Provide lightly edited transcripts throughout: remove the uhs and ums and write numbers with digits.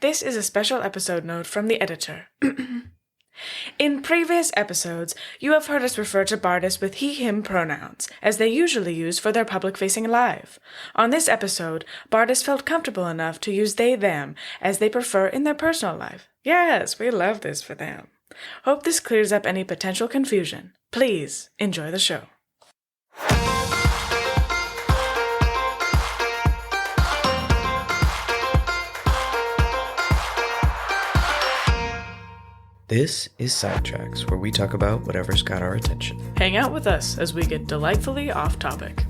This is a special episode note from the editor. In previous episodes, you have heard us refer to Bartis with he/him pronouns, as they usually use for their public-facing life. On this episode, Bartis felt comfortable enough to use they/them, as they prefer in their personal life. Yes, we love this for them. Hope this clears up any potential confusion. Please enjoy the show. This is Sidetracks, where we talk about whatever's got our attention. Hang out with us as we get delightfully off topic.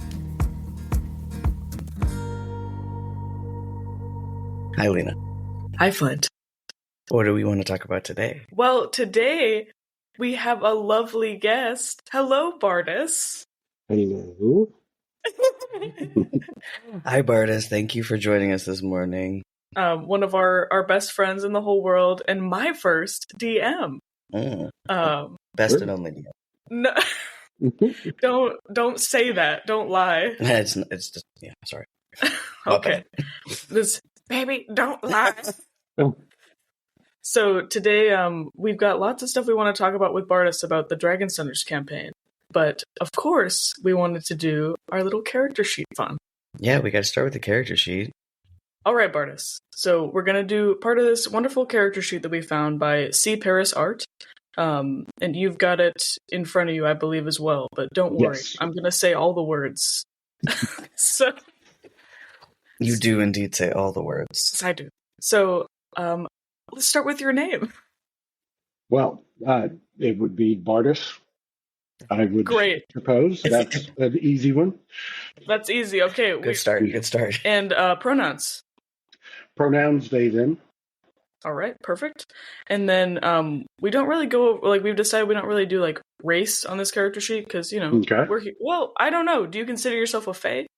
Hi, Lena. Hi, Flynt. What do we want to talk about today? Well, today we have a lovely guest. Hello, Bartis. Hello. Hi, Bartis. Thank you for joining us this morning. One of our best friends in the whole world, and my first DM. Best and only DM. No, don't say that. Don't lie. It's just, yeah, sorry. Okay. This baby, don't lie. So today, we've got lots of stuff we want to talk about with Bartis about the Dragon Centers campaign. But of course, we wanted to do our little character sheet fun. Yeah, we got to start with the character sheet. All right, Bartis. So we're going to do part of this wonderful character sheet that we found by C. Paris Art. And you've got it in front of you, I believe, as well. But don't worry. Yes. I'm going to say all the words. So you do indeed say all the words. Yes, I do. So let's start with your name. Well, it would be Bartis. I would propose. That's an easy one. That's easy. Okay. Good start. And pronouns? Pronouns, they, them. All right. Perfect. And then we don't really go, we've decided we don't really do, race on this character sheet because, okay. Well, I don't know. Do you consider yourself a fae?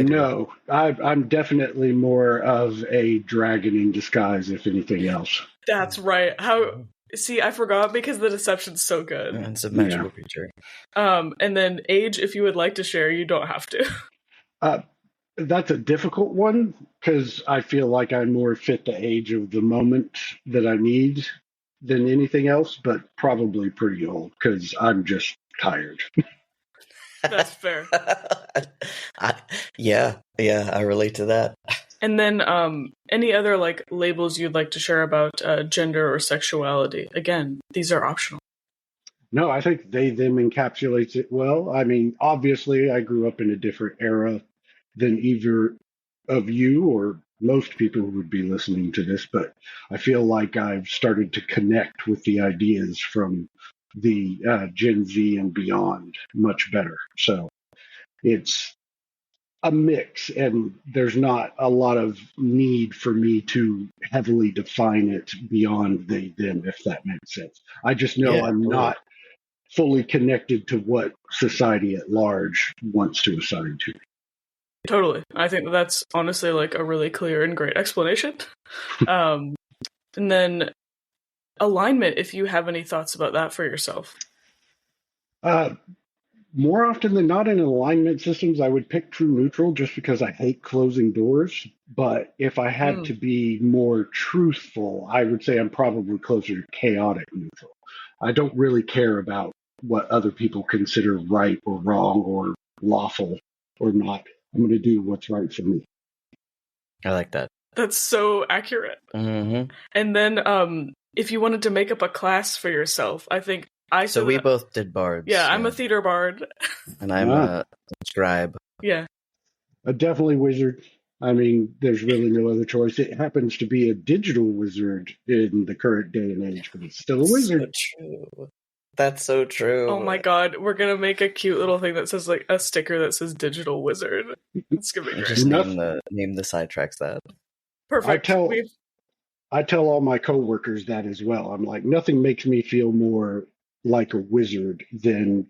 No. I'm definitely more of a dragon in disguise, if anything else. That's right. See, I forgot because the deception's so good. It's a magical creature. And then age, if you would like to share, you don't have to. That's a difficult one because I feel like I'm more fit the age of the moment that I need than anything else, but probably pretty old because I'm just tired. That's fair. Yeah, I relate to that. And then any other labels you'd like to share about gender or sexuality? Again, these are optional. No, I think they, them encapsulates it well. I mean, obviously, I grew up in a different era than either of you or most people who would be listening to this, but I feel like I've started to connect with the ideas from the Gen Z and beyond much better. So it's a mix, and there's not a lot of need for me to heavily define it beyond they, them, if that makes sense. I just know I'm not fully connected to what society at large wants to assign to me. Totally. I think that's honestly a really clear and great explanation. And then alignment, if you have any thoughts about that for yourself. More often than not in alignment systems, I would pick true neutral just because I hate closing doors. But if I had to be more truthful, I would say I'm probably closer to chaotic neutral. I don't really care about what other people consider right or wrong or lawful or not. I'm going to do what's right for me. I like that. That's so accurate. Mm-hmm. And then if you wanted to make up a class for yourself, I think So we both did bards. Yeah, I'm a theater bard. And I'm a scribe. Yeah. Definitely wizard. I mean, there's really no other choice. It happens to be a digital wizard in the current day and age, but it's still a wizard. So true. That's so true. Oh my god, we're going to make a cute little thing that says a sticker that says digital wizard. It's going to be great. Just name the Sidetracks that. Perfect. I tell all my coworkers that as well. I'm like, nothing makes me feel more like a wizard than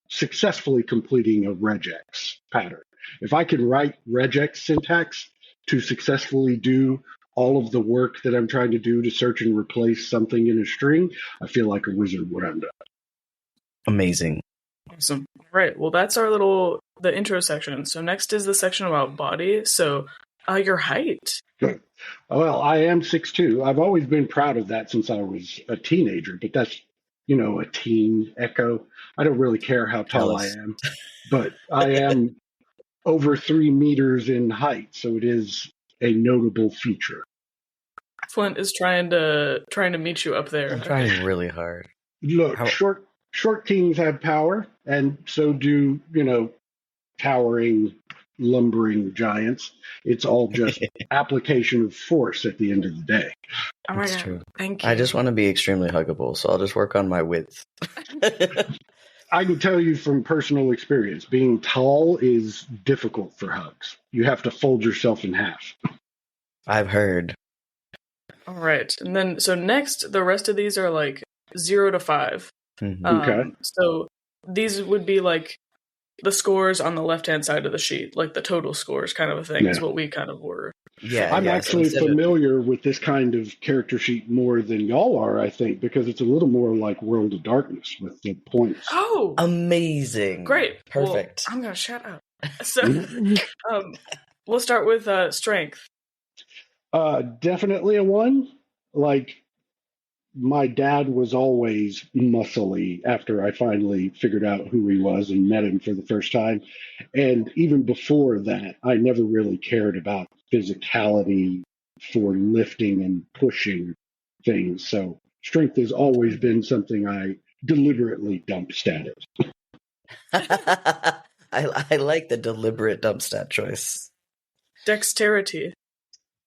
successfully completing a regex pattern. If I can write regex syntax to successfully do all of the work that I'm trying to do to search and replace something in a string, I feel like a wizard when I'm done. Amazing. Awesome. Right. Well, that's the intro section. So next is the section about body. So your height. Good. Well, I am 6'2". I've always been proud of that since I was a teenager, but that's, a teen echo. I don't really care how tall I Jealous. am, but I am over 3 meters in height, so it is a notable feature. Flint is trying to meet you up there. I'm trying really hard. Look, How short kings have power, and so do, towering, lumbering giants. It's all just application of force at the end of the day. Oh my It's god! true. Thank you. I just want to be extremely huggable, so I'll just work on my width. I can tell you from personal experience, being tall is difficult for hugs. You have to fold yourself in half. I've heard. All right, and then so next, the rest of these are like 0 to 5. Mhm. Okay. So these would be like the scores on the left-hand side of the sheet, like the total scores kind of a thing, is Yeah. what we kind of were. Yeah, I'm so actually instead of- familiar with this kind of character sheet more than y'all are, I think, because it's a little more like World of Darkness with the points. Oh, amazing. great! Perfect. Well, I'm gonna shut up. So, we'll start with strength. Definitely a 1. Like, my dad was always muscly after I finally figured out who he was and met him for the first time. And even before that, I never really cared about physicality for lifting and pushing things. So strength has always been something I deliberately dump stat at. I like the deliberate dump stat choice. Dexterity.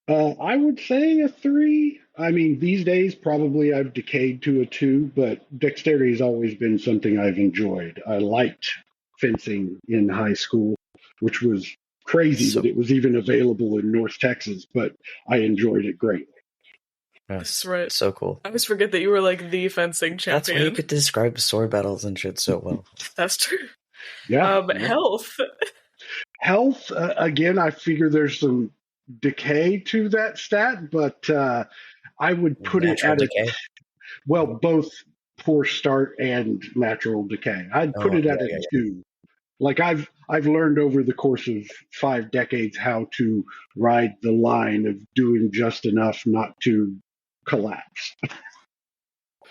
I would say a 3. I mean, these days probably I've decayed to a 2, but dexterity has always been something I've enjoyed. I liked fencing in high school, which was crazy So- that it was even available in North Texas, but I enjoyed it greatly. That's right. So cool. I always forget that you were like the fencing That's why you champion. could describe sword battles and shit so well. That's true. Yeah. Health. Health, again, I figure there's some decay to that stat, but I would put Natural it at decay. well, both poor start and natural decay. I'd put it at a 2. Like I've learned over the course of 5 decades how to ride the line of doing just enough not to collapse.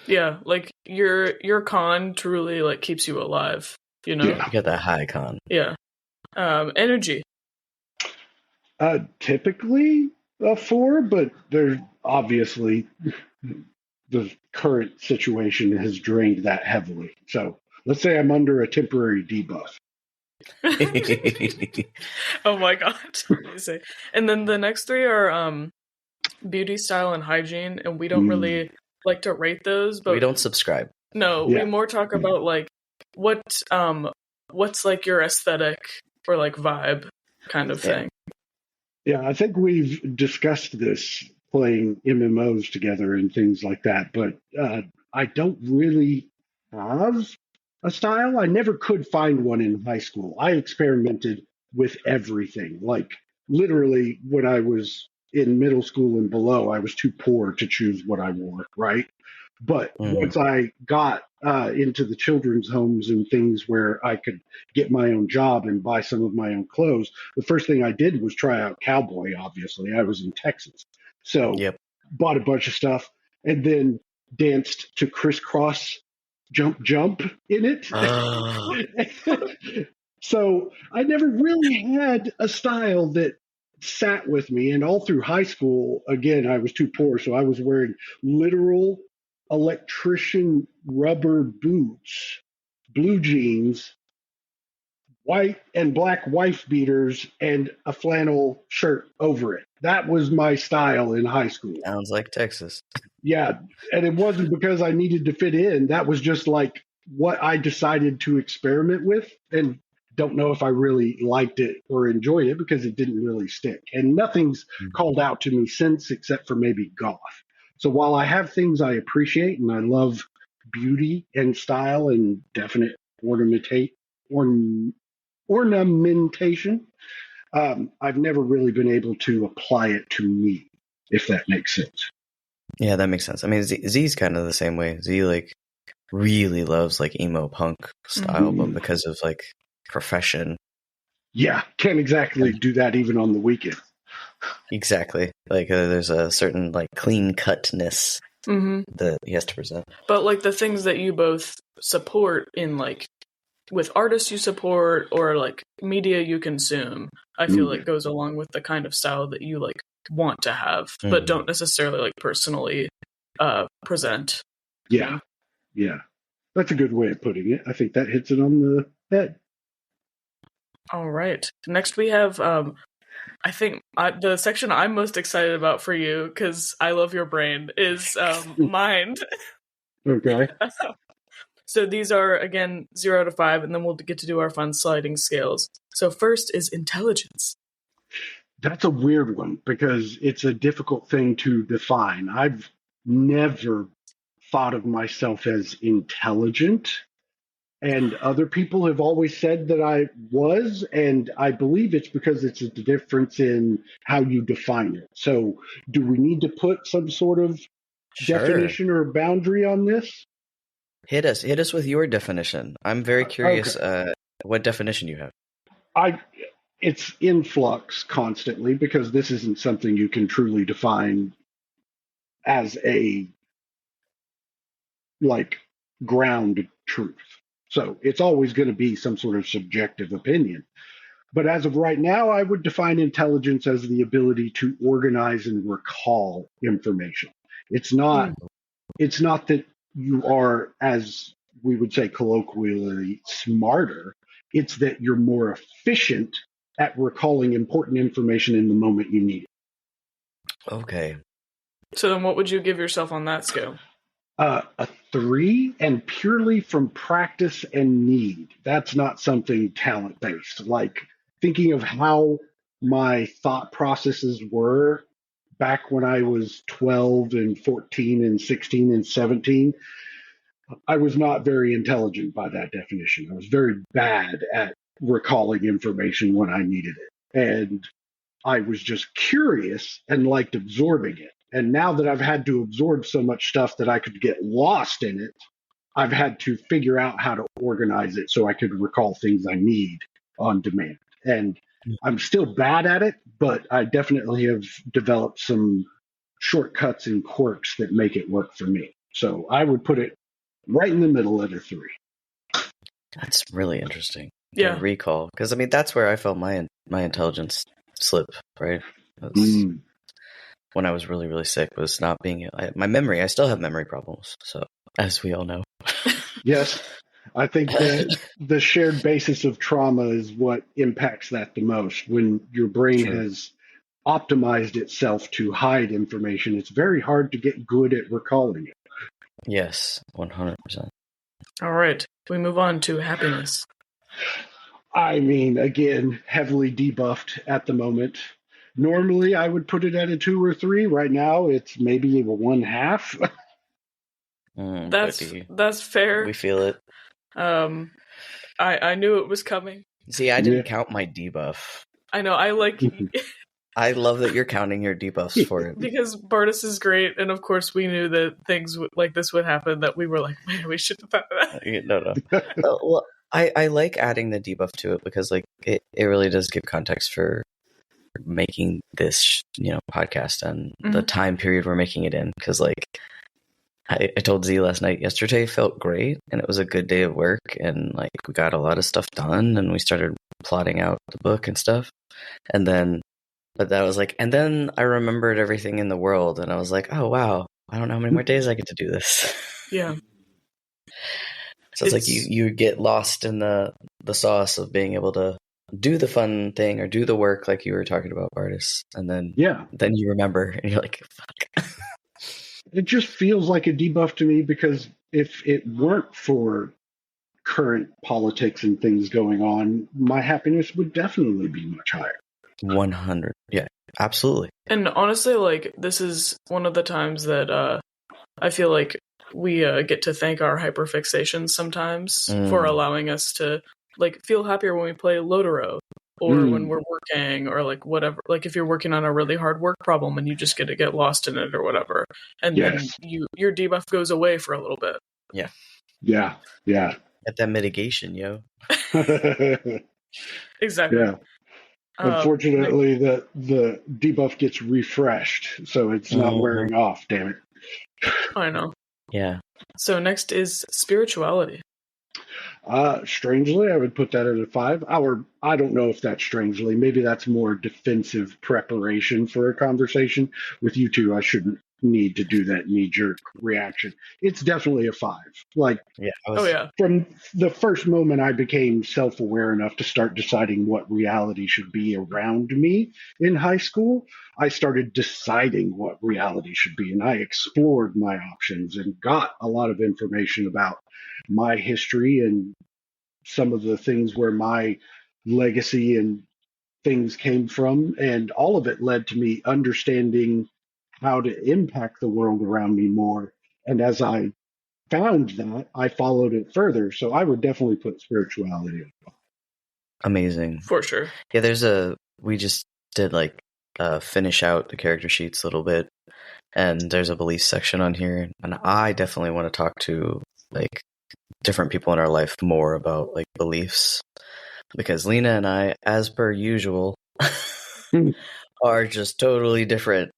Yeah, like your con truly like keeps you alive. You know. Yeah. You got that high con. Yeah. Energy. Typically a 4, but there's obviously the current situation has drained that heavily. So let's say I'm under a temporary debuff. Oh my god. Amazing. And then the next 3 are beauty, style, and hygiene, and we don't really like to rate those, but We don't subscribe. no, Yeah. we more talk about like what's like your aesthetic or like vibe kind of thing. Yeah, I think we've discussed this playing MMOs together and things like that, but I don't really have a style. I never could find one in high school. I experimented with everything. Like, literally, when I was in middle school and below, I was too poor to choose what I wore, right? But once I got into the children's homes and things where I could get my own job and buy some of my own clothes, the first thing I did was try out cowboy, obviously. I was in Texas. So Yep. bought a bunch of stuff and then danced to crisscross jump in it. So I never really had a style that sat with me. And all through high school, again, I was too poor. So I was wearing literal electrician rubber boots, blue jeans, white and black wife beaters, and a flannel shirt over it. That was my style in high school. Sounds like Texas. Yeah. And it wasn't because I needed to fit in. That was just like what I decided to experiment with. And don't know if I really liked it or enjoyed it because it didn't really stick. And nothing's called out to me since except for maybe goth. So while I have things I appreciate and I love beauty and style and definite ornamentation, I've never really been able to apply it to me, if that makes sense. Yeah, that makes sense. I mean, Z's kind of the same way. Z like really loves like emo punk style, but because of like profession. Yeah, can't exactly do that even on the weekend. Exactly. Like there's a certain like clean cutness that he has to present. But like the things that you both support in like with artists you support or like media you consume, I feel like goes along with the kind of style that you like want to have, but don't necessarily like personally present. Yeah. Yeah. That's a good way of putting it. I think that hits it on the head. All right. Next we have I think the section I'm most excited about for you, because I love your brain, is mind. Okay. So these are, again, 0 to 5, and then we'll get to do our fun sliding scales. So first is intelligence. That's a weird one because it's a difficult thing to define. I've never thought of myself as intelligent, and other people have always said that I was, and I believe it's because it's a difference in how you define it. So, do we need to put some sort of definition or boundary on this? Hit us with your definition. I'm very curious what definition you have. It's in flux constantly because this isn't something you can truly define as a like ground truth. So it's always going to be some sort of subjective opinion. But as of right now, I would define intelligence as the ability to organize and recall information. It's not that you are, as we would say colloquially, smarter. It's that you're more efficient at recalling important information in the moment you need it. Okay. So then what would you give yourself on that scale? A 3, and purely from practice and need. That's not something talent based. Like thinking of how my thought processes were back when I was 12 and 14 and 16 and 17, I was not very intelligent by that definition. I was very bad at recalling information when I needed it. And I was just curious and liked absorbing it. And now that I've had to absorb so much stuff that I could get lost in it, I've had to figure out how to organize it so I could recall things I need on demand. And I'm still bad at it, but I definitely have developed some shortcuts and quirks that make it work for me. So I would put it right in the middle at a 3. That's really interesting. Yeah. Recall. Because, I mean, that's where I felt my intelligence slip, right? When I was really, really sick, was not being... my memory, I still have memory problems, so, as we all know. Yes. I think that the shared basis of trauma is what impacts that the most. When your brain has optimized itself to hide information, it's very hard to get good at recalling it. Yes, 100%. All right. We move on to happiness. I mean, again, heavily debuffed at the moment. Normally, I would put it at a 2 or 3. Right now, it's maybe a 1/2. That's fair. We feel it. I knew it was coming. See, I didn't count my debuff. I know. I love that you're counting your debuffs for it. Because Bartis is great, and of course we knew that things like this would happen, that we were like, man, we should have thought of that. No. Well, I like adding the debuff to it because like it really does give context for making this podcast and the time period we're making it in. Because like I told Z last night, yesterday felt great and it was a good day of work and like we got a lot of stuff done and we started plotting out the book and stuff. And then I remembered everything in the world and I was like, oh wow, I don't know how many more days I get to do this. Yeah. So it's like you get lost in the sauce of being able to do the fun thing or do the work like you were talking about, Bartis. And then you remember and you're like, fuck. It just feels like a debuff to me because if it weren't for current politics and things going on, my happiness would definitely be much higher. 100. Yeah, absolutely. And honestly, like, this is one of the times that I feel like we get to thank our hyperfixations sometimes for allowing us to like feel happier when we play Lotero or when we're working or like whatever. Like if you're working on a really hard work problem and you just get lost in it or whatever, and then your debuff goes away for a little bit. Yeah. Get that mitigation, yo. Exactly. Yeah. Unfortunately, the debuff gets refreshed, so it's not Mhm. wearing off. Damn it. I know. Yeah. So next is spirituality. Strangely, I would put that at a 5. I don't know if that's strangely. Maybe that's more defensive preparation for a conversation. With you two, I shouldn't need to do that knee jerk reaction. It's definitely a 5. Like, Yeah. Oh yeah, from the first moment I became self aware enough to start deciding what reality should be around me in high school, I started deciding what reality should be. And I explored my options and got a lot of information about my history and some of the things where my legacy and things came from. And all of it led to me understanding how to impact the world around me more. And as I found that, I followed it further. So I would definitely put spirituality. Amazing. for sure. Yeah, we just did like finish out the character sheets a little bit, and there's a belief section on here, and I definitely want to talk to like different people in our life more about like beliefs, because Lena and I, as per usual, are just totally different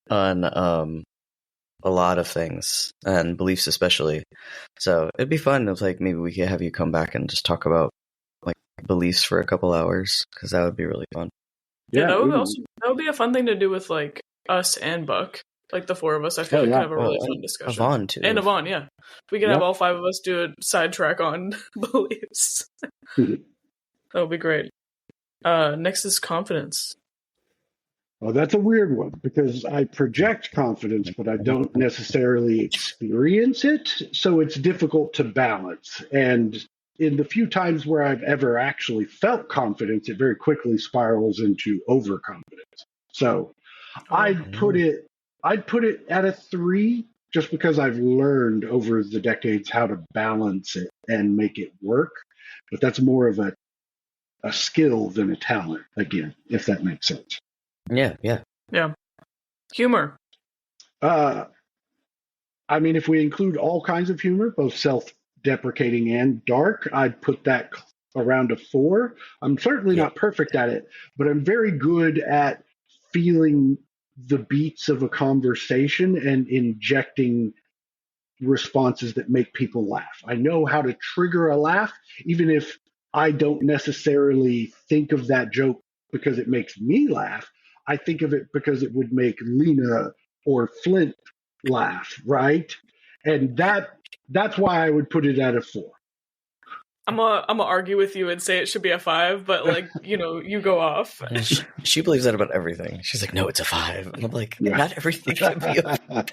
on a lot of things, and beliefs especially. So it'd be fun if like maybe we could have you come back and just talk about like beliefs for a couple hours, because that would be really fun. Yeah, that would we- also that would be a fun thing to do with like us and Buck, like the four of us. I feel Oh, like could yeah. have a really Oh, fun and discussion. Avon too. And Avon, yeah, we could have Yeah. all five of us do a sidetrack on beliefs. That would be great. Next is confidence. Well, that's a weird one because I project confidence, but I don't necessarily experience it. So it's difficult to balance. And in the few times where I've ever actually felt confidence, it very quickly spirals into overconfidence. So I'd put it at a 3 just because I've learned over the decades how to balance it and make it work. But that's more of a skill than a talent, again, if that makes sense. Yeah. Yeah, humor. Uh, I mean, if we include all kinds of humor, both self-deprecating and dark, I'd put that around a 4. I'm certainly Yeah. not perfect at it, but I'm very good at feeling the beats of a conversation and injecting responses that make people laugh. I know how to trigger a laugh, even if I don't necessarily think of that joke because it makes me laugh. I think of it because it would make Lena or Flynt laugh, right? And that's why I would put it at a 4. I'm gonna argue with you and say it should be a 5, but like you go off. And she believes that about everything. She's like, no, it's a 5. And I'm like, Yeah. not everything can be a 5.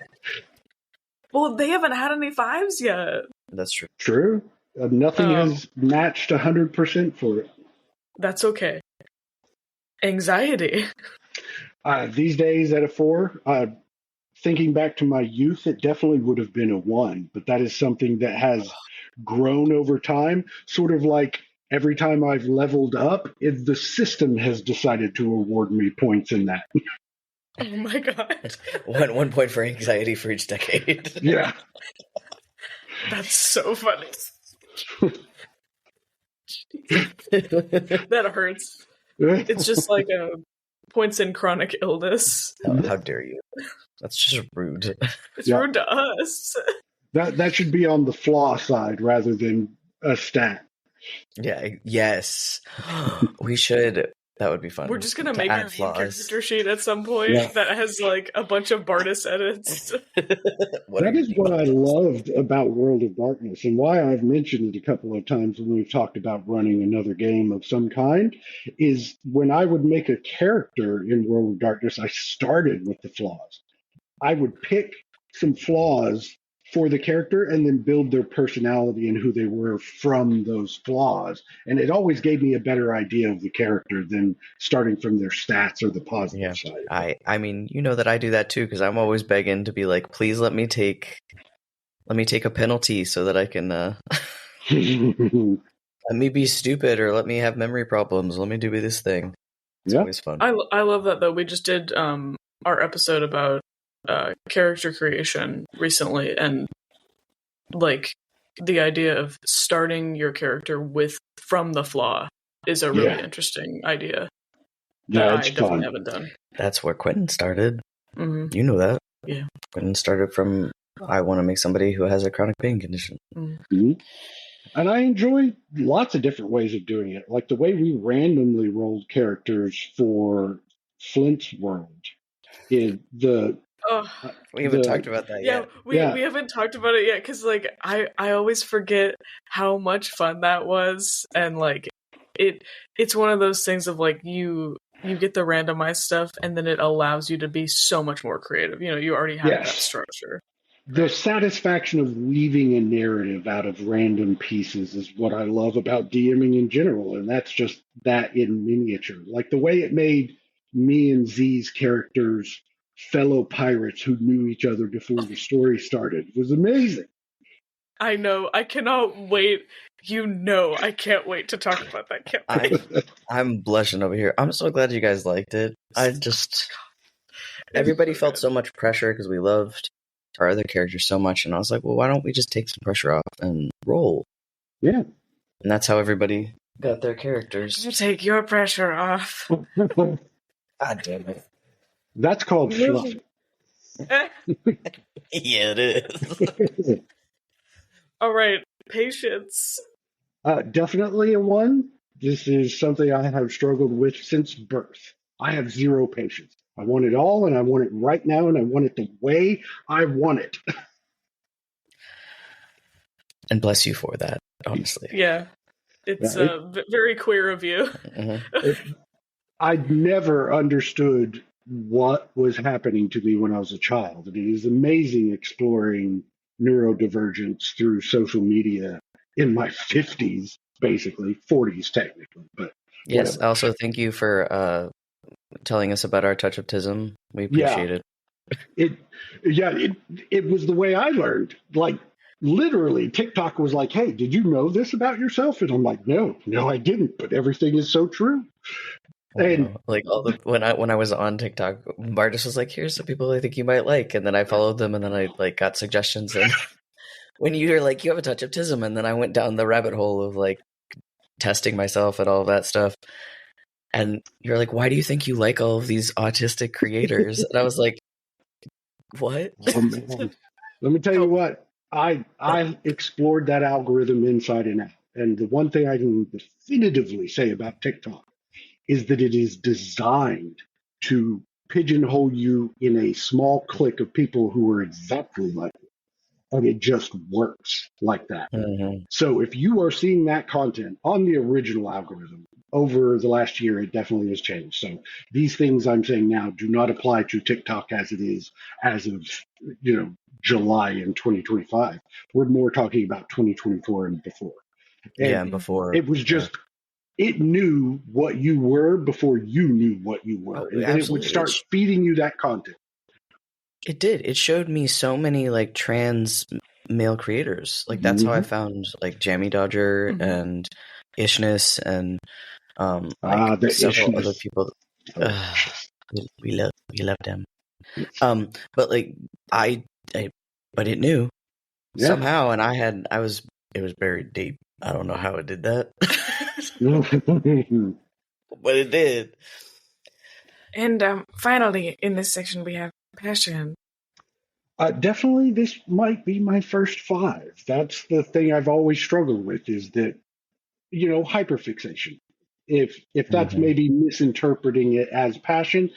Well, they haven't had any 5s yet. That's true. True. Nothing has matched 100% for it. That's okay. Anxiety. These days at a 4, thinking back to my youth, it definitely would have been a 1, but that is something that has grown over time, sort of like every time I've leveled up, the system has decided to award me points in that. Oh my god. 1 point for anxiety for each decade. Yeah. That's so funny. That hurts. It's just like points in chronic illness. How dare you? That's just rude. It's Yeah. rude to us. That should be on the flaw side rather than a stat. Yeah. Yes. We should. That would be fun. We're just gonna to make add our main flaws. character sheet at some point Yeah. that has like a bunch of Bartis edits. That is what I loved about World of Darkness and why I've mentioned it a couple of times when we've talked about running another game of some kind is when I would make a character in World of Darkness, I started with the flaws. I would pick some flaws for the character and then build their personality and who they were from those flaws. And it always gave me a better idea of the character than starting from their stats or the positive side. I mean, you know that I do that too, because I'm always begging to be like, please let me take a penalty so that I can let me be stupid or let me have memory problems. Let me do this thing. It's always fun. I love that though. We just did our episode about character creation recently, and like the idea of starting your character from the flaw is a really interesting idea. that Yeah, I it's definitely fun. haven't done. That's where Quentin started. Mm-hmm. You know that. Yeah. Quentin started from, I want to make somebody who has a chronic pain condition. Mm-hmm. And I enjoy lots of different ways of doing it. Like the way we randomly rolled characters for Flint's World. Oh, We haven't talked about that yeah, yet. we haven't talked about it yet because like I always forget how much fun that was, and like it's one of those things of like you get the randomized stuff and then it allows you to be so much more creative. You know, you already have that structure. The satisfaction of weaving a narrative out of random pieces is what I love about DMing in general, and that's just that in miniature. Like the way it made me and Z's characters fellow pirates who knew each other before the story started was amazing. I know. I cannot wait. You know, I can't wait to talk about that campaign. I'm blushing over here. I'm so glad you guys liked it. Everybody felt so much pressure because we loved our other characters so much, and I was like, well, why don't we just take some pressure off and roll? Yeah. And that's how everybody got their characters. You take your pressure off. God damn it. That's called fluff. Yeah, it is. All right, patience. Definitely a one. This is something I have struggled with since birth. I have zero patience. I want it all, and I want it right now, and I want it the way I want it. And bless you for that, honestly. Yeah, it's very queer of you. Mm-hmm. I'd never understood what was happening to me when I was a child. And it is amazing exploring neurodivergence through social media in my 50s, basically, 40s technically. But yes, whatever. also thank you for telling us about our touch of tism. We appreciate it. It was the way I learned. Like, literally, TikTok was like, hey, did you know this about yourself? And I'm like, no, I didn't. But everything is so true. And like when I was on TikTok, Bartis was like, "Here's some people I think you might like," and then I followed them, and then I like got suggestions. And when you were like, "You have a touch of tism," and then I went down the rabbit hole of like testing myself and all of that stuff. And you're like, "Why do you think you like all of these autistic creators?" And I was like, "What?" Oh, man. Let me tell you what. I explored that algorithm inside and out. And the one thing I can definitively say about TikTok is that it is designed to pigeonhole you in a small clique of people who are exactly like you. And it just works like that. Mm-hmm. So if you are seeing that content on the original algorithm, over the last year, it definitely has changed. So these things I'm saying now do not apply to TikTok as it is as of, July in 2025. We're more talking about 2024 and before. And before. It was just, it knew what you were before you knew what you were. And then it would start feeding you that content. It did. It showed me so many like trans male creators. Like that's how I found like Jammy Dodger and Ishness and several other people. We love them. But like but it knew somehow, and it was buried deep. I don't know how it did that, but it did. And finally, in this section, we have passion. Definitely, this might be my first 5. That's the thing I've always struggled with is that, hyperfixation. If that's maybe misinterpreting it as passion,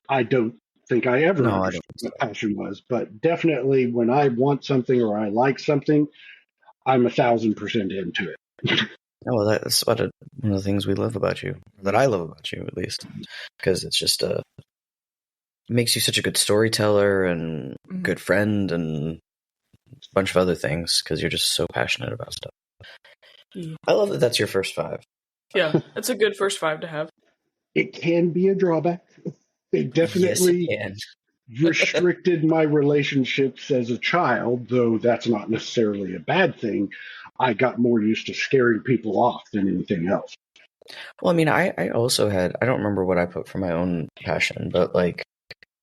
I don't think I ever understood what passion was. But definitely, when I want something or I like something, I'm 1,000% into it. Well, that's one of the things we love about you, that I love about you, at least, because it's just it makes you such a good storyteller and good friend and a bunch of other things because you're just so passionate about stuff. Yeah. I love that that's your first 5. Yeah, that's a good first 5 to have. It can be a drawback. It definitely restricted my relationships as a child, though that's not necessarily a bad thing. I got more used to scaring people off than anything else. Well, I mean, I also had, I don't remember what I put for my own passion, but like,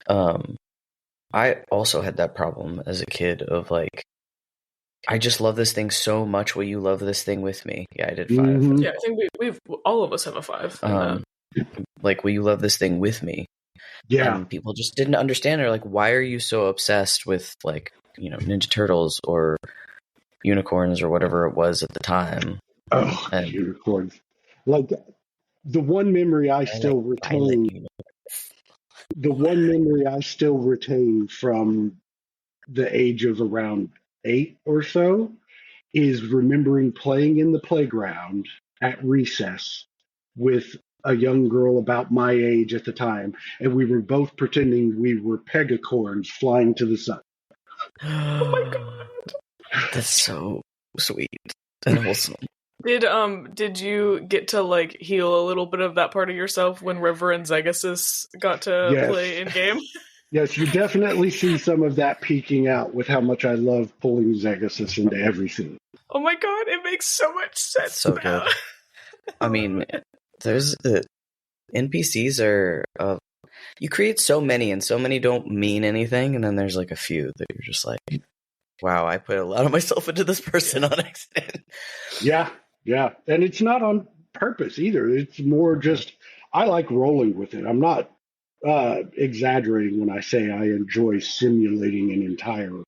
I also had that problem as a kid of like, I just love this thing so much. Will you love this thing with me? Yeah, I did 5. Yeah, I think we've all of us have a 5. like, will you love this thing with me? Yeah. And people just didn't understand. They're like, why are you so obsessed with, like, you know, Ninja Turtles or unicorns or whatever it was at the time? Oh, And unicorns. Like, the one memory I I like still Violet retain, Unicorn. the one memory I still retain from the age of around 8 or so is remembering playing in the playground at recess with a young girl about my age at the time, and we were both pretending we were pegacorns flying to the sun. Oh my god. That's so sweet and wholesome. Did you get to like heal a little bit of that part of yourself when River and Zegasus got to Yes. play in game? Yes, you definitely see some of that peeking out with how much I love pulling Zegasus into everything. Oh my god, it makes so much sense So now. good. I mean, there's the NPCs are you create so many, and so many don't mean anything, and then there's like a few that you're just like, wow, I put a lot of myself into this person on accident. Yeah, yeah. And it's not on purpose either. It's more just, I like rolling with it. I'm not exaggerating when I say I enjoy simulating an entire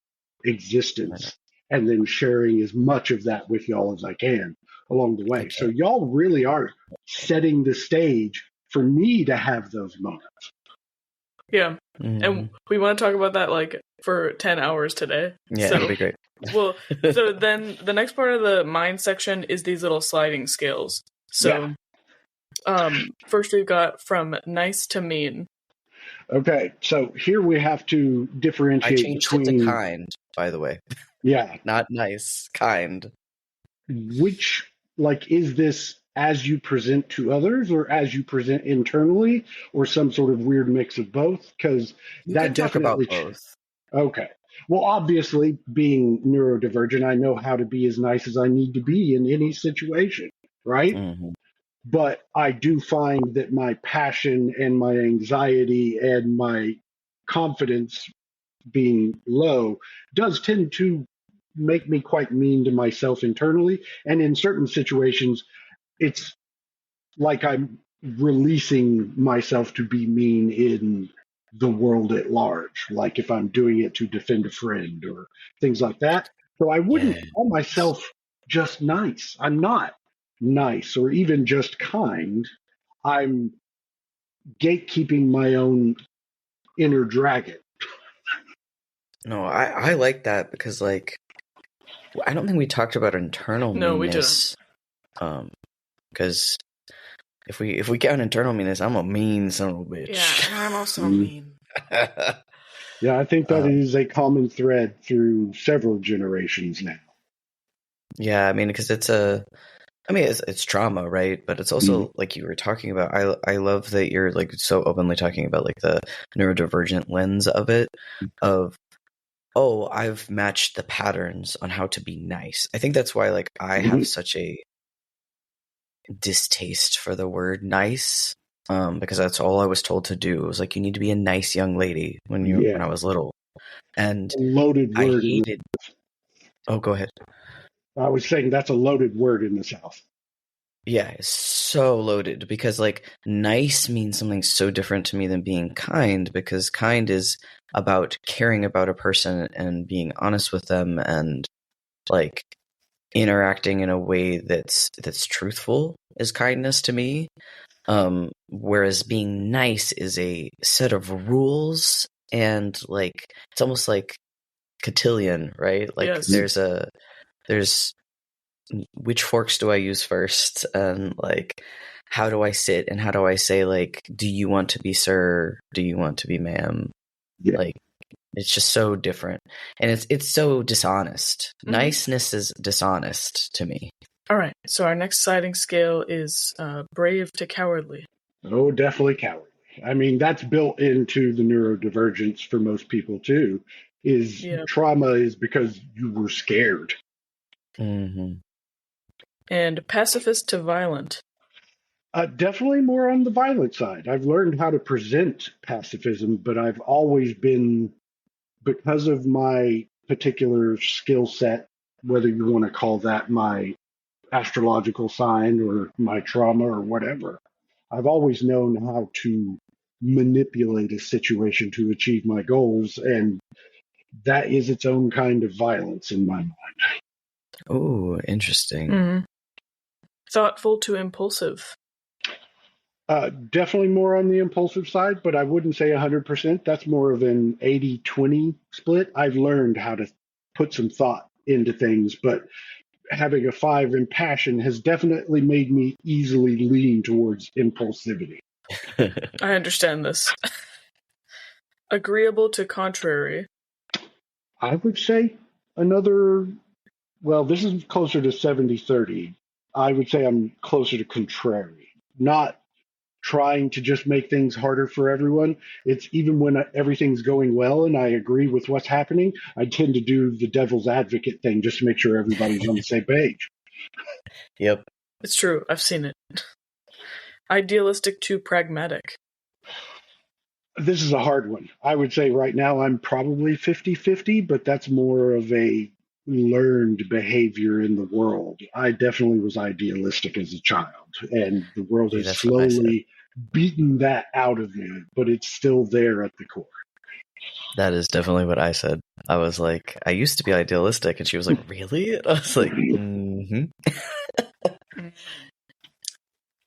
existence and then sharing as much of that with y'all as I can along the way. So y'all really are setting the stage for me to have those moments. Yeah. And we want to talk about that like for 10 hours today. Yeah, so, it'll be great. Well, so then the next part of the mind section is these little sliding scales. So, first we've got from nice to mean. Okay, so here we have to differentiate I changed between it to kind, by the way. Yeah. Not nice, kind. Which, like, is this as you present to others or as you present internally or some sort of weird mix of both? Because that Talk about definitely. both. Okay. Well, obviously, being neurodivergent, I know how to be as nice as I need to be in any situation, right? Mm-hmm. But I do find that my passion and my anxiety and my confidence being low does tend to make me quite mean to myself internally. And in certain situations, it's like I'm releasing myself to be mean in the world at large, like if I'm doing it to defend a friend or things like that. So I wouldn't call myself just nice. I'm not nice or even just kind. I'm gatekeeping my own inner dragon. No, I like that because, like, I don't think we talked about internal meanness. Because if we count internal meanness, I'm a mean son of a bitch. Yeah, I'm also mean. Yeah, I think that is a common thread through several generations now. Yeah, I mean, because it's trauma, right? But it's also like you were talking about. I love that you're like so openly talking about like the neurodivergent lens of it. Of I've matched the patterns on how to be nice. I think that's why like I have such a distaste for the word nice. Because that's all I was told to do. It was like you need to be a nice young lady when I was little, and a loaded word. I hated. Oh, go ahead. I was saying that's a loaded word in the South. Yeah, it's so loaded because like nice means something so different to me than being kind, because kind is about caring about a person and being honest with them and like interacting in a way that's truthful is kindness to me. Whereas being nice is a set of rules and like it's almost like cotillion, right? Like there's which forks do I use first, and like how do I sit and how do I say like, do you want to be sir, do you want to be ma'am? Like it's just so different, and it's so dishonest. Niceness is dishonest to me. All right, so our next sliding scale is brave to cowardly. Oh, definitely cowardly. I mean, that's built into the neurodivergence for most people too. Trauma is because you were scared. Mm-hmm. And pacifist to violent. Definitely more on the violent side. I've learned how to present pacifism, but I've always been, because of my particular skill set, whether you want to call that my astrological sign or my trauma or whatever, I've always known how to manipulate a situation to achieve my goals, and that is its own kind of violence in my mind. Oh, interesting. Mm-hmm. Thoughtful to impulsive. Definitely more on the impulsive side, but I wouldn't say 100%. That's more of an 80-20 split. I've learned how to put some thought into things, but having a 5 in passion has definitely made me easily lean towards impulsivity. I understand this. Agreeable to contrary. I would say another, well, this is closer to 70-30. I would say I'm closer to contrary, not trying to just make things harder for everyone. It's even when everything's going well and I agree with what's happening, I tend to do the devil's advocate thing just to make sure everybody's on the same page. Yep. It's true. I've seen it. Idealistic to pragmatic. This is a hard one. I would say right now I'm probably 50-50, but that's more of a learned behavior in the world. I definitely was idealistic as a child, and the world has That's what I said. slowly beaten that out of me, but it's still there at the core. That is definitely what I said. I was like, I used to be idealistic, and she was like, really? And I was like, mm-hmm.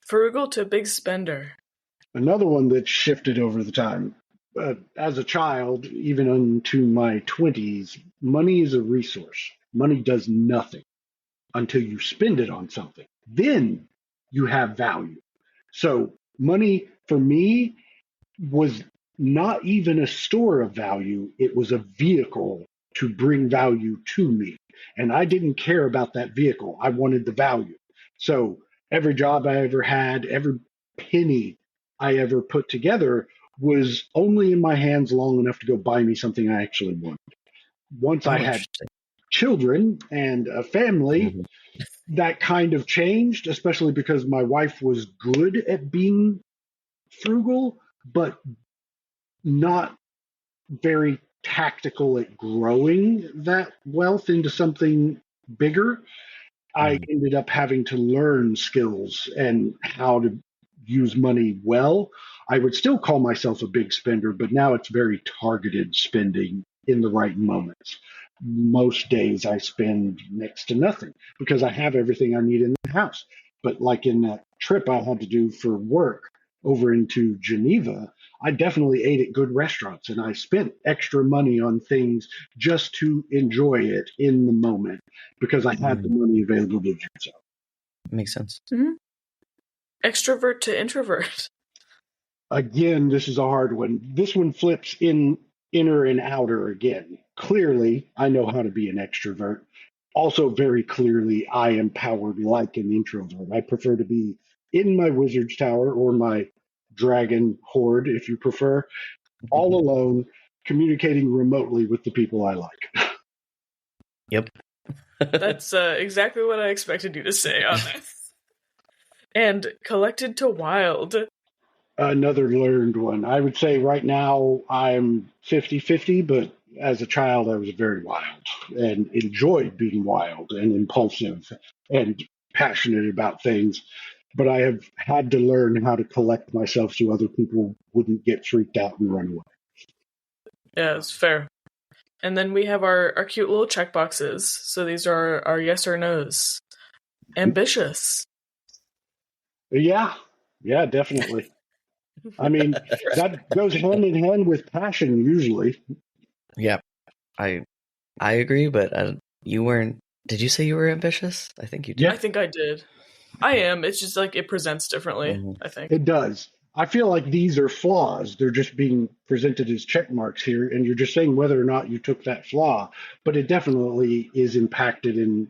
Frugal to big spender. Another one that shifted over the time. As a child, even into my 20s, money is a resource. Money does nothing until you spend it on something. Then you have value. So money for me was not even a store of value. It was a vehicle to bring value to me. And I didn't care about that vehicle. I wanted the value. So every job I ever had, every penny I ever put together was only in my hands long enough to go buy me something I actually wanted. Once I had children and a family, that kind of changed, especially because my wife was good at being frugal, but not very tactical at growing that wealth into something bigger. I ended up having to learn skills and how to use money well. I would still call myself a big spender, but now it's very targeted spending in the right moments. Most days I spend next to nothing because I have everything I need in the house. But like in that trip I had to do for work over into Geneva, I definitely ate at good restaurants and I spent extra money on things just to enjoy it in the moment because I had the money available to do so. Makes sense. Mm-hmm. Extrovert to introvert. Again, this is a hard one. This one flips in inner and outer again. Clearly, I know how to be an extrovert. Also, very clearly, I am powered like an introvert. I prefer to be in my wizard's tower or my dragon hoard, if you prefer, all alone, communicating remotely with the people I like. Yep. That's exactly what I expected you to say on this. And collected to wild. Another learned one. I would say right now I'm 50-50, but as a child I was very wild and enjoyed being wild and impulsive and passionate about things. But I have had to learn how to collect myself so other people wouldn't get freaked out and run away. Yeah, it's fair. And then we have our cute little checkboxes. So these are our yes or no's. Ambitious. Yeah, definitely. I mean, that goes hand in hand with passion usually. Yeah, I agree, but you weren't. Did you say you were ambitious? I think you did. Yeah. I think I did. I am. It's just like it presents differently, I think. It does. I feel like these are flaws. They're just being presented as check marks here, and you're just saying whether or not you took that flaw. But it definitely is impacted in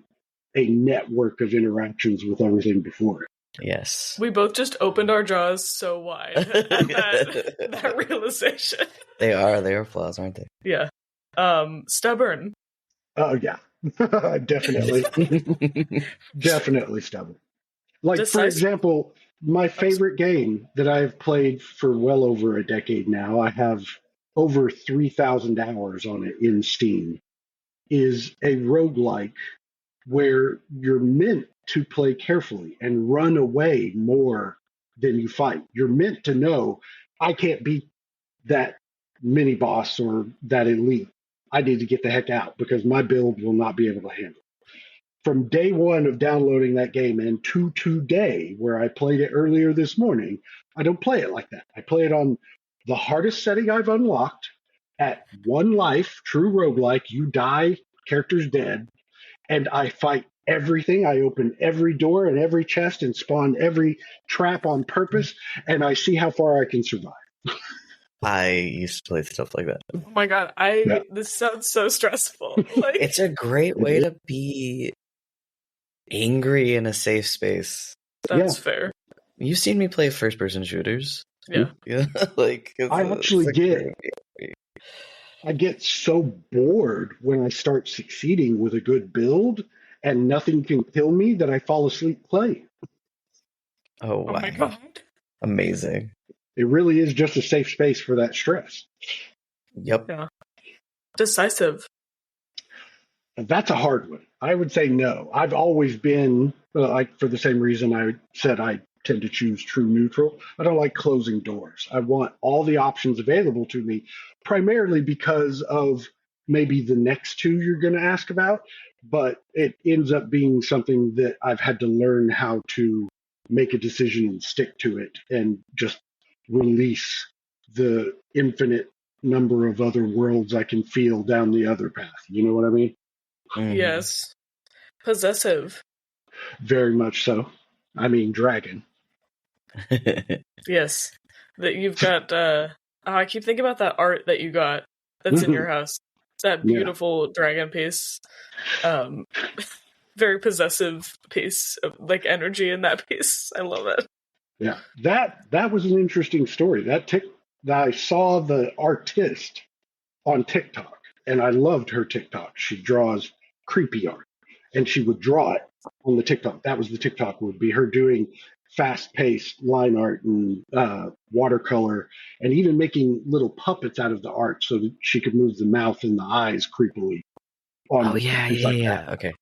a network of interactions with everything before it. Yes. We both just opened our jaws so wide at that realization. They are flaws, aren't they? Yeah. Stubborn. Oh, yeah. Definitely. Definitely stubborn. Like, for example, my favorite game that I've played for well over a decade now, I have over 3,000 hours on it in Steam, is a roguelike where you're meant to play carefully and run away more then you fight. You're meant to know I can't beat that mini boss or that elite. I need to get the heck out because my build will not be able to handle it. From day one of downloading that game and to today, where I played it earlier this morning, I don't play it like that. I play it on the hardest setting I've unlocked at one life, true roguelike. You die, character's dead, and I fight everything. I open every door and every chest and spawn every trap on purpose, and I see how far I can survive. I used to play stuff like that. Oh my god, this sounds so stressful. Like, It's a great way to be angry in a safe space. That's fair. You've seen me play first-person shooters. Yeah. Like I get so bored when I start succeeding with a good build and nothing can kill me that I fall asleep playing. Oh wow. my god. Amazing. It really is just a safe space for that stress. Yep. Yeah. Decisive. That's a hard one. I would say no. I've always been, like, for the same reason I said I tend to choose true neutral. I don't like closing doors. I want all the options available to me, primarily because of maybe the next two you're going to ask about, but it ends up being something that I've had to learn how to make a decision and stick to it and just release the infinite number of other worlds I can feel down the other path. You know what I mean? Mhm. Yes. Possessive. Very much so. I mean, dragon. Yes. That you've got I keep thinking about that art that you got that's in your house. It's that beautiful dragon piece. Very possessive piece of like energy in that piece. I love it. Yeah. That was an interesting story. That I saw the artist on TikTok and I loved her TikTok. She draws creepy art and she would draw it on the TikTok. That was the TikTok, would be her doing fast-paced line art and watercolor and even making little puppets out of the art so that she could move the mouth and the eyes creepily. Yeah. Okay.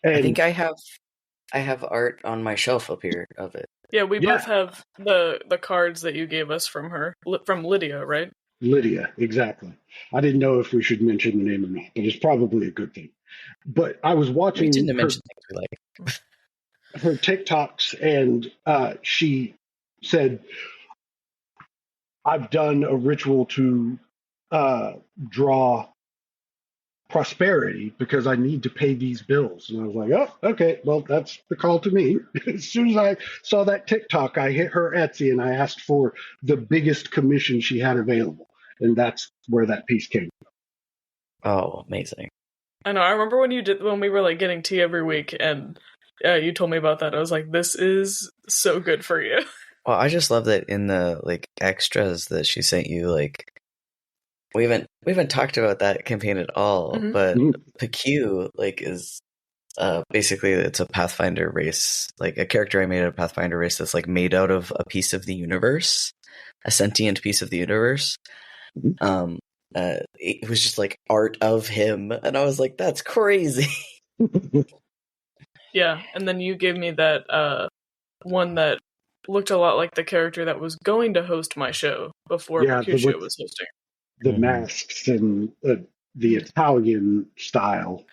And I think I have art on my shelf up here of it. Yeah, we both have the cards that you gave us from her, from Lydia, right? Lydia, exactly. I didn't know if we should mention the name or not, but it's probably a good thing. But I was watching We tend to mention things we like. her TikToks, and she said, I've done a ritual to draw prosperity because I need to pay these bills. And I was like, oh, okay, well, that's the call to me. As soon as I saw that TikTok, I hit her Etsy and I asked for the biggest commission she had available. And that's where that piece came from. Oh, amazing. I know. I remember when we were like getting tea every week and you told me about that. I was like, this is so good for you. Well, I just love that in the like extras that she sent you, like we haven't talked about that campaign at all, but PQ like is basically it's a Pathfinder race, like a character I made out of Pathfinder race that's like made out of a piece of the universe, a sentient piece of the universe. It was just like art of him, and I was like, that's crazy. Yeah, and then you gave me that one that looked a lot like the character that was going to host my show before Mercutio was hosting. The masks and the Italian style.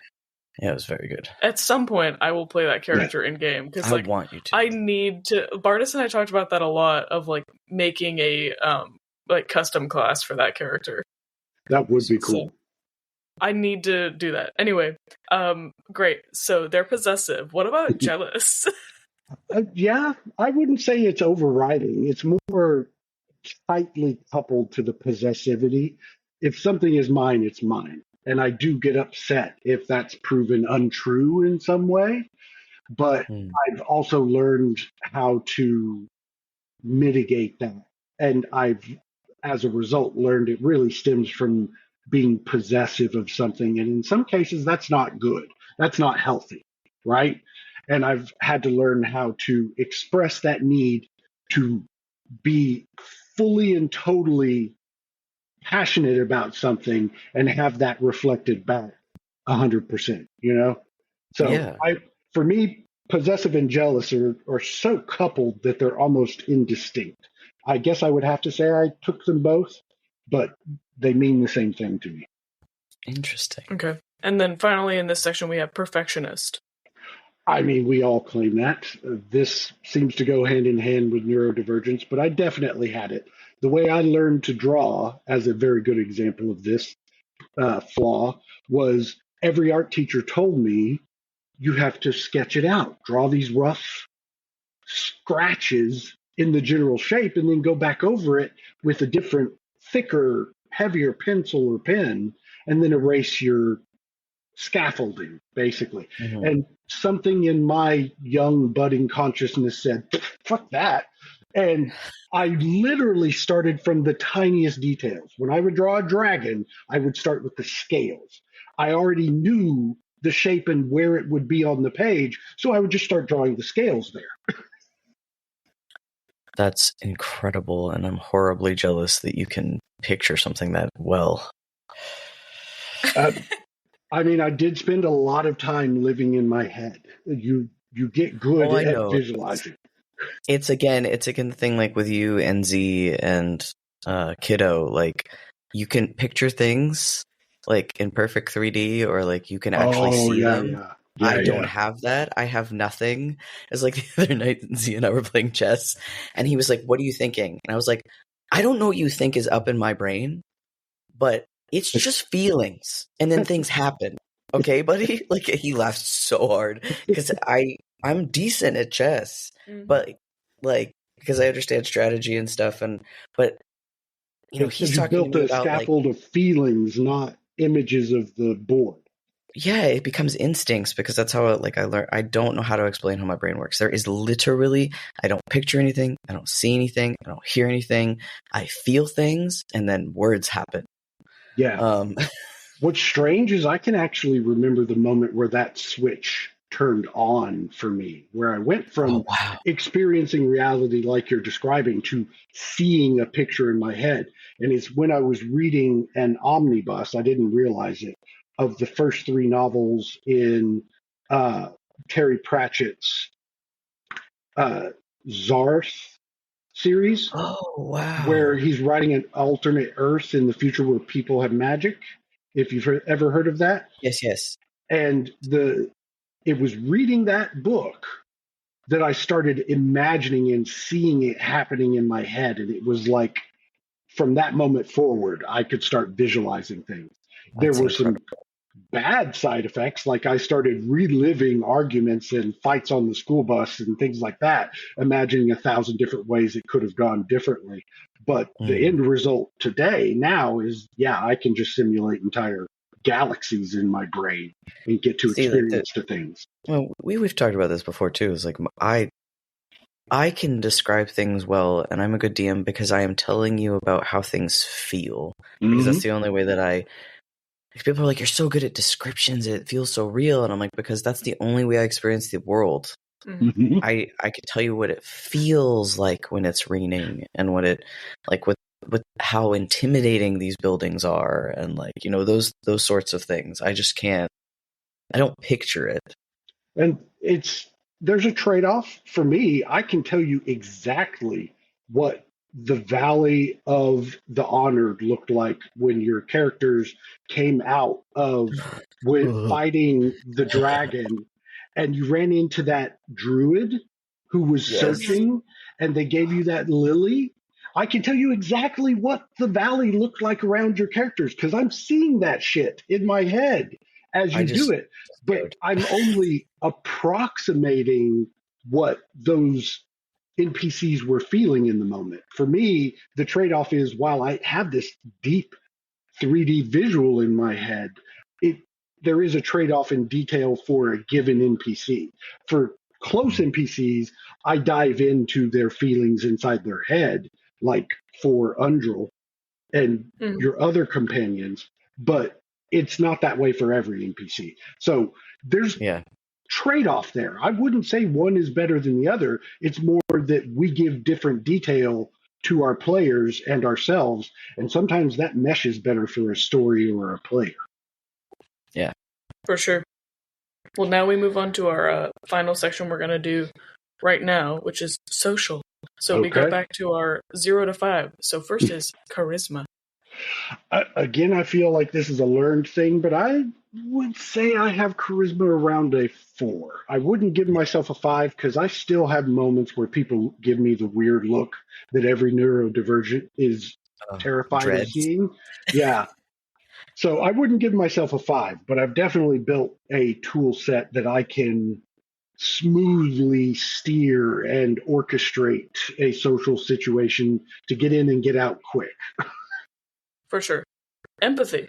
Yeah, it was very good. At some point, I will play that character in game because I want you to. I need to. Bartis and I talked about that a lot, of like making a like custom class for that character. That would be cool. So, I need to do that. Anyway, great. So they're possessive. What about jealous? Yeah, I wouldn't say it's overriding. It's more tightly coupled to the possessivity. If something is mine, it's mine. And I do get upset if that's proven untrue in some way. But I've also learned how to mitigate that. And I've, as a result, learned it really stems from being possessive of something. And in some cases, that's not good. That's not healthy, right? And I've had to learn how to express that need to be fully and totally passionate about something and have that reflected back 100%, you know? So for me, possessive and jealous are so coupled that they're almost indistinct. I guess I would have to say I took them both, but they mean the same thing to me. Interesting. Okay. And then finally in this section we have perfectionist. I mean, we all claim that. This seems to go hand in hand with neurodivergence, but I definitely had it. The way I learned to draw, as a very good example of this flaw, was every art teacher told me you have to sketch it out, draw these rough scratches in the general shape, and then go back over it with a different, thicker, heavier pencil or pen, and then erase your scaffolding, basically. Mm-hmm. And something in my young budding consciousness said, fuck that. And I literally started from the tiniest details. When I would draw a dragon, I would start with the scales. I already knew the shape and where it would be on the page, so I would just start drawing the scales there. That's incredible, and I'm horribly jealous that you can picture something that well. I mean, I did spend a lot of time living in my head. You get good at visualizing. It's again the thing like with you and Z and Kiddo, like you can picture things like in perfect 3D, or like you can actually see them. I don't have that. I have nothing. It's like the other night, Z and I were playing chess, and he was like, "What are you thinking?" And I was like, "I don't know what you think is up in my brain, but it's just feelings, and then things happen." Okay, buddy? Like, he laughed so hard because I'm decent at chess, but like, because I understand strategy and stuff, but you know, he's talking to me built a about scaffold of feelings, not images of the board. Yeah, it becomes instincts, because that's how I learn. I don't know how to explain how my brain works. There is literally, I don't picture anything, I don't see anything, I don't hear anything. I feel things, and then words happen. Yeah. What's strange is I can actually remember the moment where that switch turned on for me, where I went from experiencing reality like you're describing to seeing a picture in my head. And it's when I was reading an omnibus, I didn't realize it, of the first three novels in Terry Pratchett's Zarth series. Oh, wow. Where he's writing an alternate Earth in the future where people have magic. If you've ever heard of that. Yes. And it was reading that book that I started imagining and seeing it happening in my head. And it was like, from that moment forward, I could start visualizing things. There were some bad side effects, like I started reliving arguments and fights on the school bus and things like that, imagining 1,000 different ways it could have gone differently. But the end result today now is, I can just simulate entire galaxies in my brain and get to experience the things. Well, we've talked about this before too. It's like I can describe things well, and I'm a good DM because I am telling you about how things feel. Because that's the only way that people are like, "You're so good at descriptions, it feels so real," and I'm like, because that's the only way I experience the world. Mm-hmm. I could tell you what it feels like when it's raining, and what it like with how intimidating these buildings are, and like, you know, those sorts of things. I just can't. I don't picture it. And there's a trade-off for me. I can tell you exactly what the Valley of the Honored looked like when your characters came out of fighting the dragon, and you ran into that druid who was searching, and they gave you that lily. I can tell you exactly what the valley looked like around your characters because I'm seeing that shit in my head as you do it. But I'm only approximating what those NPCs were feeling in the moment. For me, the trade-off is, while I have this deep 3D visual in my head, there is a trade-off in detail for a given NPC. For close NPCs, I dive into their feelings inside their head, like for Undril and your other companions, but it's not that way for every NPC. So there's trade-off there. I wouldn't say one is better than the other. It's more that we give different detail to our players and ourselves, and sometimes that meshes better for a story or a player. Yeah, for sure. Well, now we move on to our final section we're going to do right now, which is social. So we go Okay. back to our 0 to 5. So first is charisma. Again, I feel like this is a learned thing, but I would say I have charisma around a 4. I wouldn't give myself a 5 because I still have moments where people give me the weird look that every neurodivergent is terrified of Dreads. seeing. Yeah. So I wouldn't give myself a 5, but I've definitely built a tool set that I can smoothly steer and orchestrate a social situation to get in and get out quick. For sure. Empathy.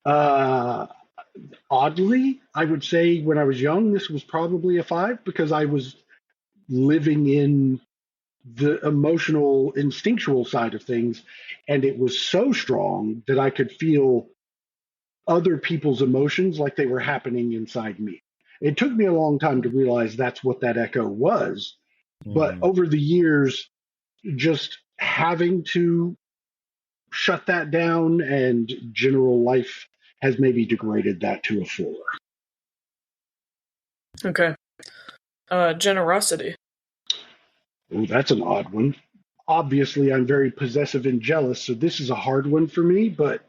Oddly, I would say when I was young, this was probably a 5 because I was living in the emotional, instinctual side of things, and it was so strong that I could feel other people's emotions like they were happening inside me. It took me a long time to realize that's what that echo was, but over the years, just having to shut that down and general life has maybe degraded that to a 4. Okay. Generosity. Oh, that's an odd one. Obviously, I'm very possessive and jealous, so this is a hard one for me, but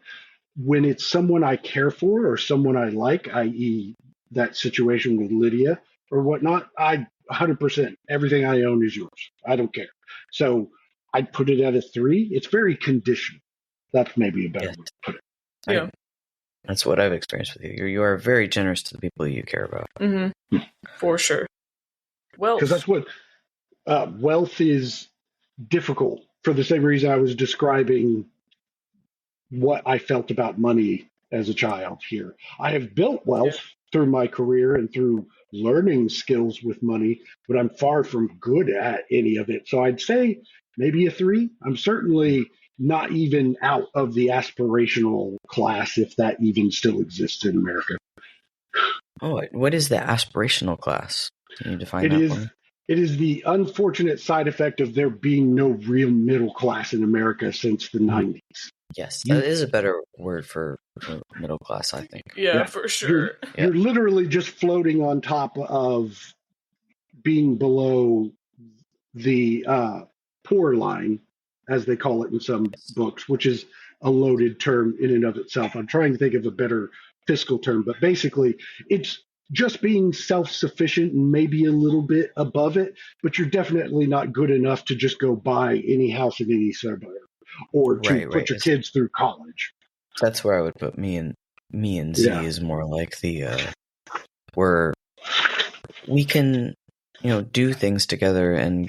when it's someone I care for or someone I like, i.e., that situation with Lydia or whatnot, I 100% everything I own is yours. I don't care. So I'd put it at a 3. It's very conditional. That's maybe a better way to put it. Yeah. That's what I've experienced with you. You are very generous to the people you care about. Mm-hmm. For sure. Wealth. Because that's what wealth is difficult for the same reason I was describing what I felt about money as a child here. I have built wealth through my career and through learning skills with money, but I'm far from good at any of it. So I'd say maybe a 3. I'm certainly not even out of the aspirational class, if that even still exists in America. Oh, what is the aspirational class? Can you define that for me? It is the unfortunate side effect of there being no real middle class in America since the 90s. Yes, that is a better word for middle class, I think. Yeah, for sure. You're literally just floating on top of being below the poor line, as they call it in some books, which is a loaded term in and of itself. I'm trying to think of a better fiscal term, but basically it's just being self-sufficient and maybe a little bit above it, but you're definitely not good enough to just go buy any house in any suburb or to put your kids through college. That's where I would put me and Z is more like the where we can do things together and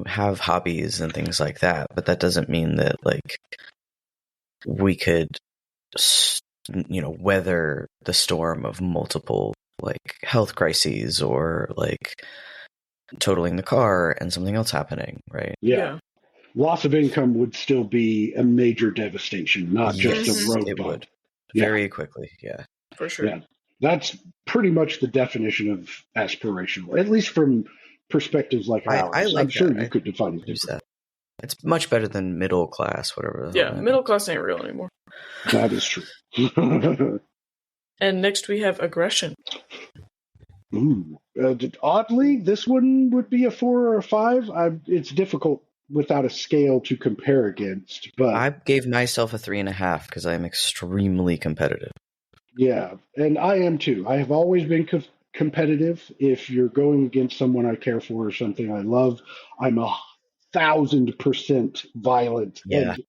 have hobbies and things like that, but that doesn't mean that like we could weather the storm of multiple like health crises or like totaling the car and something else happening, right? Yeah. Loss of income would still be a major devastation, not just a road it bump. Would. Very quickly, yeah. For sure. Yeah. That's pretty much the definition of aspirational, at least from perspectives like ours. I like I'm sure that. you could define it differently. It's much better than middle class, whatever. Yeah, middle class ain't real anymore. That is true. And next we have aggression. Ooh. Oddly, this one would be a 4 or a 5. It's difficult without a scale to compare against, but I gave myself a 3.5 because I'm extremely competitive. Yeah, and I am too. I have always been competitive. If you're going against someone I care for or something I love, I'm 1,000% violent and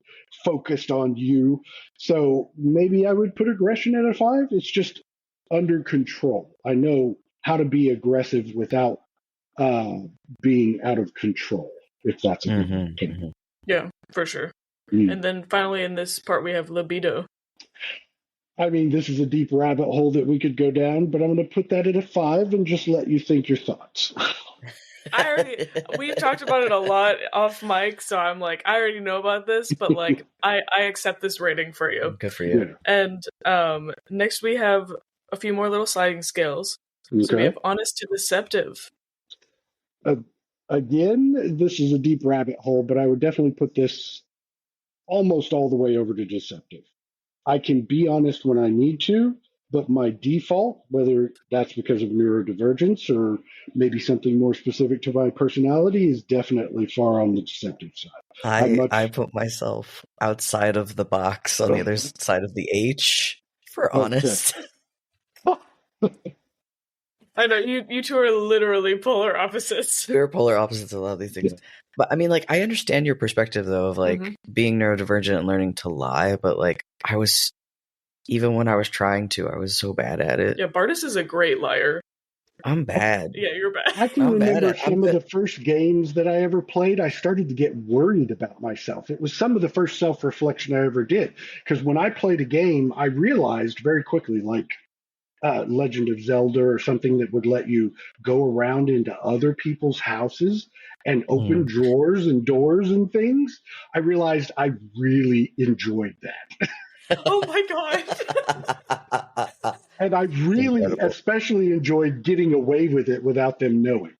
focused on you. So maybe I would put aggression at a 5. It's just under control. I know how to be aggressive without being out of control, if that's a good term. Yeah, for sure. And then finally in this part we have libido. I mean, this is a deep rabbit hole that we could go down, but I'm going to put that at a 5 and just let you think your thoughts. We've talked about it a lot off mic, so I'm like, I already know about this, but like, I accept this rating for you. Good for you. And next we have a few more little sliding scales. Okay. So we have honest to deceptive. Again, this is a deep rabbit hole, but I would definitely put this almost all the way over to deceptive. I can be honest when I need to, But my default, whether that's because of neurodivergence or maybe something more specific to my personality, is definitely far on the deceptive side. I put myself outside of the box on the other side of the H, for honest. I know you two are literally polar opposites. We're polar opposites of a lot of these things. But I mean, like, I understand your perspective though of like being neurodivergent and learning to lie, but like even when I was trying to, I was so bad at it. Yeah, Bartis is a great liar. I'm bad. Yeah, you're bad. I can remember some of the first games that I ever played. I started to get worried about myself. It was some of the first self-reflection I ever did. Because when I played a game, I realized very quickly, like Legend of Zelda or something that would let you go around into other people's houses and open drawers and doors and things, I realized I really enjoyed that. Oh my god. And I really especially enjoyed getting away with it without them knowing.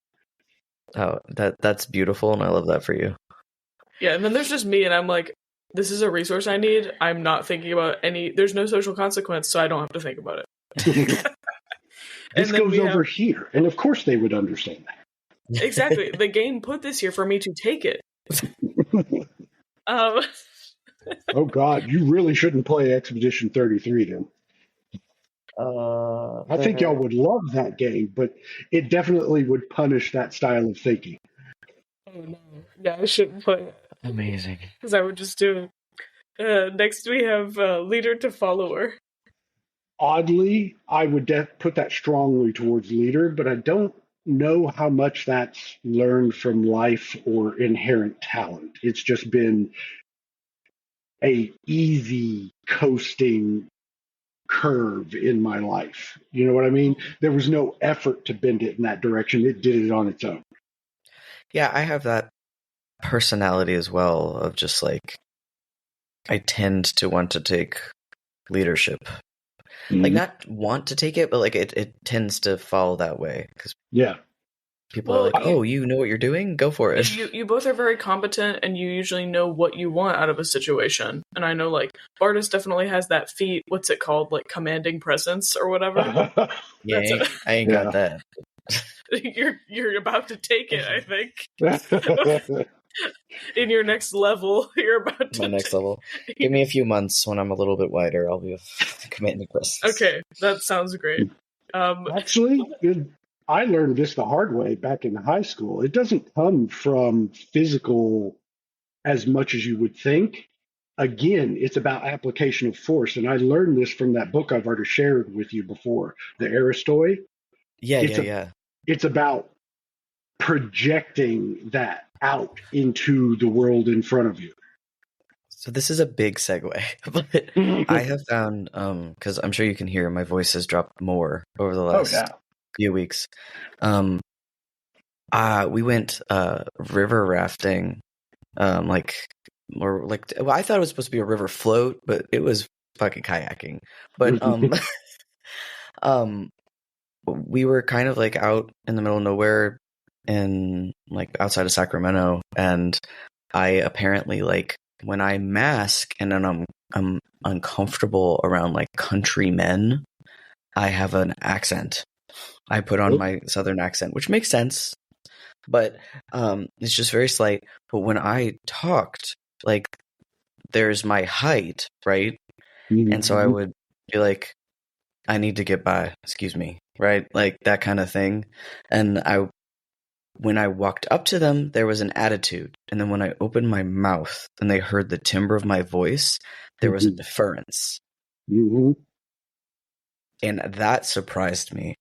Oh, that's beautiful, and I love that for you. Yeah, and then there's just me, and I'm like, this is a resource I need. I'm not thinking about there's no social consequence, so I don't have to think about it. This goes over here, and of course they would understand that. Exactly. The game put this here for me to take it. Oh god, you really shouldn't play Expedition 33 then. I think y'all would love that game, but it definitely would punish that style of thinking. Oh no. Yeah, I shouldn't play it. Amazing. Because I would just do it. Next we have leader to follower. Oddly, I would put that strongly towards leader, but I don't know how much that's learned from life or inherent talent. It's just been a easy coasting curve in my life. You know what I mean? There was no effort to bend it in that direction. It did it on its own. Yeah, I have that personality as well of just like, I tend to want to take leadership. Like, not want to take it, but like it tends to fall that way because people are like, "Oh, you know what you're doing? Go for it." You both are very competent, and you usually know what you want out of a situation. And I know, like, Bartis definitely has that feat. What's it called? Like commanding presence or whatever. Yeah, I ain't got that. You're about to take it, I think. In your next level, you're about to. My next level. Give me a few months when I'm a little bit wider. I'll be a commanding presence. Okay, that sounds great. Actually, I learned this the hard way back in high school. It doesn't come from physical as much as you would think. Again, it's about application of force. And I learned this from that book I've already shared with you before, the Aristoi. Yeah. It's about projecting that out into the world in front of you. So this is a big segue, but I have found, because I'm sure you can hear my voice has dropped more over the last few weeks. We went river rafting, well, I thought it was supposed to be a river float, but it was fucking kayaking. But we were kind of like out in the middle of nowhere, in like outside of Sacramento, and I apparently, like, when I mask and then I'm uncomfortable around like country men, I have an accent. I put on my southern accent, which makes sense, but it's just very slight. But when I talked, like, there's my height, right? And so I would be like, I need to get by, excuse me, right? Like that kind of thing. And when I walked up to them, there was an attitude. And then when I opened my mouth and they heard the timbre of my voice, there was a deference. And that surprised me.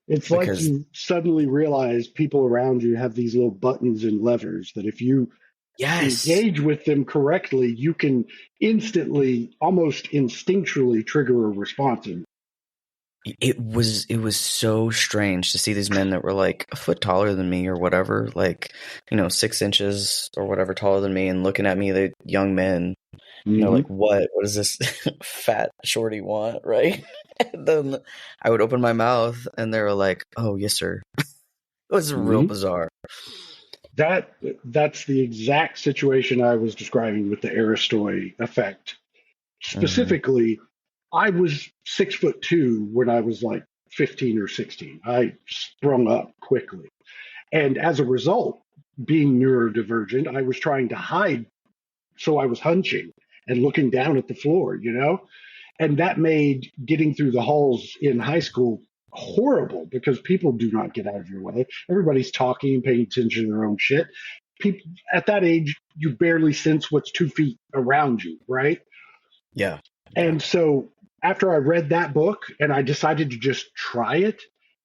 It's like you suddenly realize people around you have these little buttons and levers that if you engage with them correctly, you can instantly, almost instinctually trigger a response. It was so strange to see these men that were like a foot taller than me or whatever, like, 6 inches or whatever taller than me, and looking at me, the young men, like, what does this fat shorty want, right? And then I would open my mouth and they were like, "Oh, yes, sir." It was real bizarre. That's the exact situation I was describing with the Aristoi effect. Specifically, I was 6'2" when I was like 15 or 16. I sprung up quickly. And as a result, being neurodivergent, I was trying to hide. So I was hunching and looking down at the floor, And that made getting through the halls in high school horrible because people do not get out of your way. Everybody's talking and paying attention to their own shit. People at that age, you barely sense what's 2 feet around you, right? Yeah. And so after I read that book and I decided to just try it,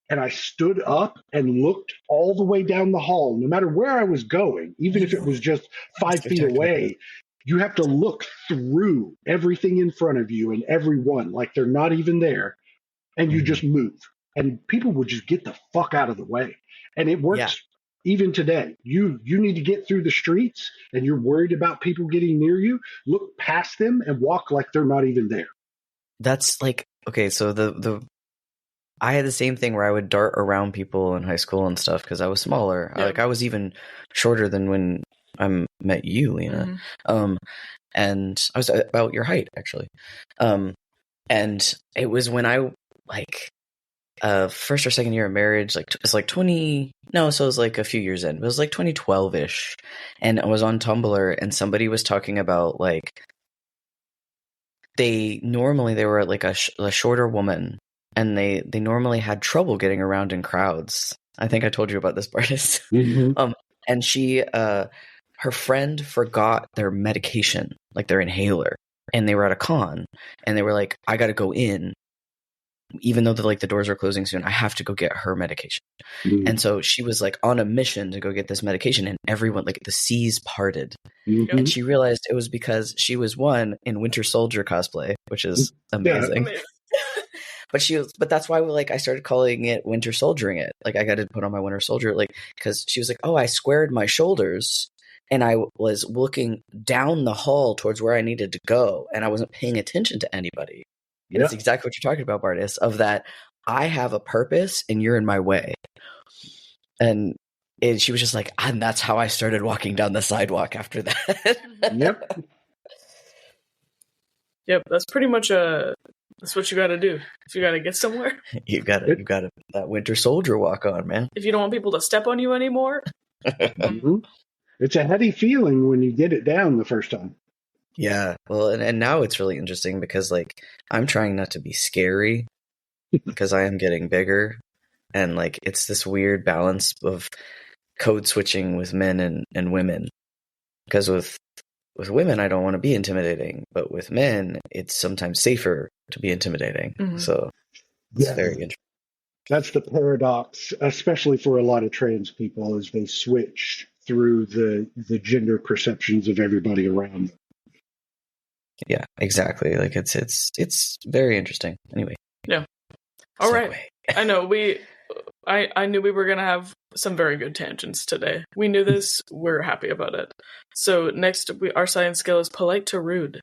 and I stood up and looked all the way down the hall, no matter where I was going, even if it was just 5 feet away, you have to look through everything in front of you and everyone like they're not even there, and you just move. And people would just get the fuck out of the way. And it works even today. You need to get through the streets and you're worried about people getting near you, look past them and walk like they're not even there. That's like, okay, so I had the same thing where I would dart around people in high school and stuff because I was smaller. Yeah. I was even shorter than when I met you, Lena. And I was about your height, actually. And it was when I, like, first or second year of marriage, like, it was like so it was like a few years in. It was like 2012-ish. And I was on Tumblr and somebody was talking about, like, they were like a shorter woman. And they normally had trouble getting around in crowds. I think I told you about this, Bartis. And she, her friend forgot their medication, like their inhaler, and they were at a con, and they were like, "I got to go in, even though the doors are closing soon. I have to go get her medication." And so she was like on a mission to go get this medication, and everyone, like, the seas parted, and she realized it was because she was in Winter Soldier cosplay, which is amazing. Yeah. But that's why I started calling it Winter Soldiering it. Like, I got to put on my Winter Soldier, like, because she was like, "Oh, I squared my shoulders and I was looking down the hall towards where I needed to go and I wasn't paying attention to anybody." And it's exactly what you're talking about, Bartis, of that I have a purpose and you're in my way. And she was just like, and that's how I started walking down the sidewalk after that. Yep, that's pretty much that's what you got to do. If you got to get somewhere, you got to that Winter Soldier walk on, man. If you don't want people to step on you anymore. It's a heady feeling when you get it down the first time. Yeah, well, and now it's really interesting because, like, I'm trying not to be scary because I am getting bigger, and, like, it's this weird balance of code switching with men and women. Because with women, I don't want to be intimidating, but with men, it's sometimes safer to be intimidating. So it's very interesting. That's the paradox, especially for a lot of trans people, as they switch through the gender perceptions of everybody around them. Yeah, exactly. Like, it's very interesting. Anyway. Yeah. All right. I know I knew we were going to have some very good tangents today. We knew this. We're happy about it. So next, our science scale is polite to rude.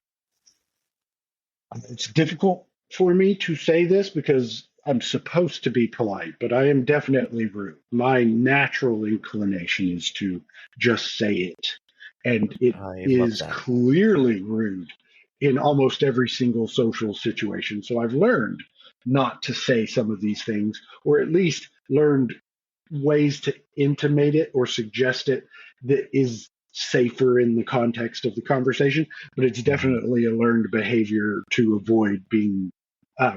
It's difficult for me to say this because I'm supposed to be polite, but I am definitely rude. My natural inclination is to just say it. And it is clearly rude in almost every single social situation. So I've learned not to say some of these things, or at least learned ways to intimate it or suggest it that is safer in the context of the conversation. But it's definitely a learned behavior to avoid being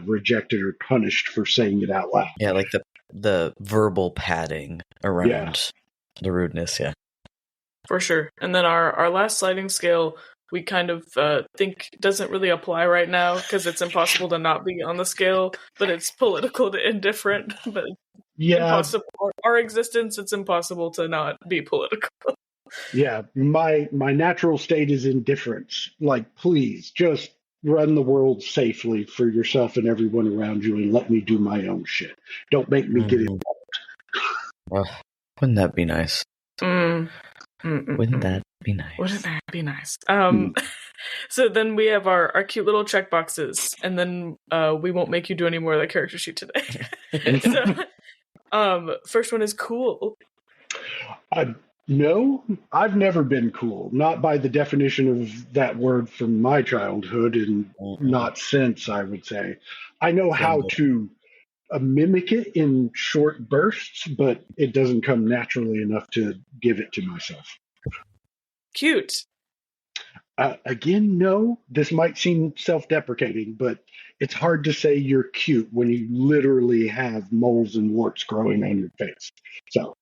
rejected or punished for saying it out loud. Yeah, like the verbal padding around the rudeness, For sure. And then our last sliding scale, we kind of think doesn't really apply right now because it's impossible to not be on the scale, but it's political to indifferent. But impossible. Our existence, it's impossible to not be political. Yeah, my natural state is indifference. Like, please, just run the world safely for yourself and everyone around you and let me do my own shit. Don't make me get involved. Wouldn't that be nice? Wouldn't that be nice? Wouldn't that be nice? So then we have our cute little check boxes, and then we won't make you do any more of the character sheet today. So, first one is cool. No, I've never been cool. Not by the definition of that word from my childhood, and Mm-mm. not since, I would say. I know Same how here. to mimic it in short bursts, but it doesn't come naturally enough to give it to myself. Cute. Again, no, this might seem self deprecating, but it's hard to say you're cute when you literally have moles and warts growing on your face. So,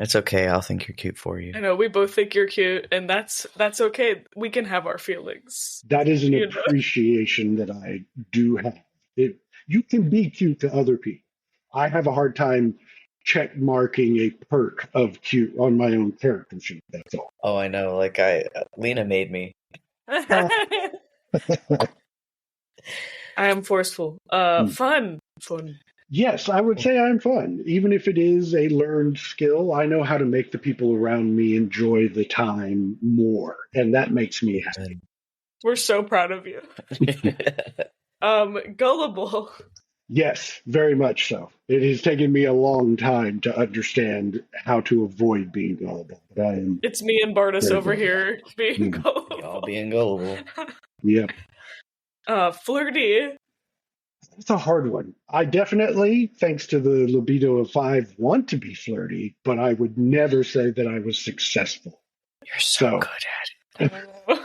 It's okay. I'll think you're cute for you. I know, we both think you're cute, and that's okay. We can have our feelings. that is an You know? appreciation that I do have. You can be cute to other people. I have a hard time check marking a perk of cute on my own character sheet. That's all. Oh, I know. Like Lena made me. I am forceful. Fun. Yes, I would say I'm fun. Even if it is a learned skill, I know how to make the people around me enjoy the time more, and that makes me happy. We're so proud of you. Gullible. Yes, very much so. It has taken me a long time to understand how to avoid being gullible, but I am. It's me and Bartis Very over good. here being gullible. Y'all being gullible. Yep. Flirty. It's a hard one. I definitely, thanks to the libido of 5, want to be flirty, but I would never say that I was successful. You're so good at it.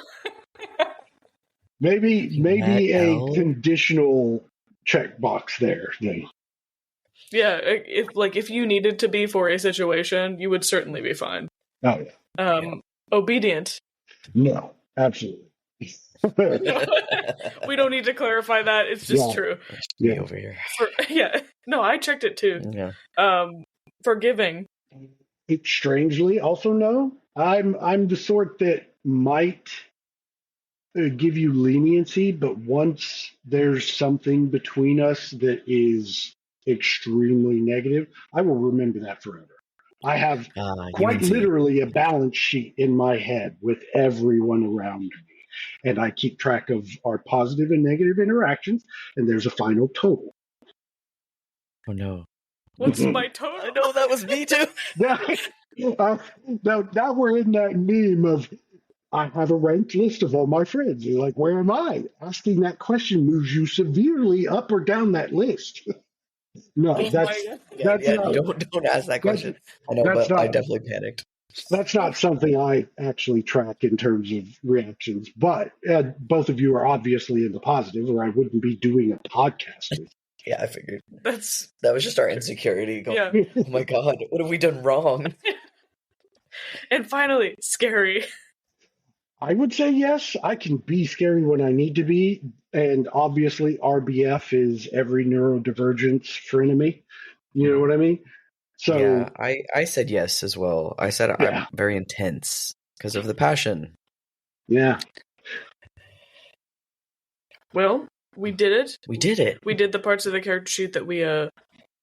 Maybe a L? conditional checkbox there. Then. Yeah, if you needed to be for a situation, you would certainly be fine. Oh yeah. Obedient. No, absolutely. We don't need to clarify that. It's just Yeah. true. Me over here. No, I checked it too. Yeah. Forgiving. It strangely also no. I'm the sort that might give you leniency, but once there's something between us that is extremely negative, I will remember that forever. I have quite literally a balance sheet in my head with everyone around me. And I keep track of our positive and negative interactions, and there's a final total. Oh no. What's my total? I know, that was me too. Now we're in that meme of I have a ranked list of all my friends. You're like, where am I? Asking that question moves you severely up or down that list. No, that's Yeah, not, don't ask that question. I know, that's but I not- definitely panicked. That's not something I actually track in terms of reactions. But both of you are obviously in the positive, or I wouldn't be doing a podcast with. Yeah, I figured. That's That was just our insecurity going, yeah. oh my god, what have we done wrong? And finally, scary. I would say yes. I can be scary when I need to be. And obviously, RBF is every neurodivergence frenemy. You know what I mean? So yeah, I said yes as well. I said Yeah. I'm very intense because of the passion. yeah. Well, we did it. We did it. We did the parts of the character sheet that we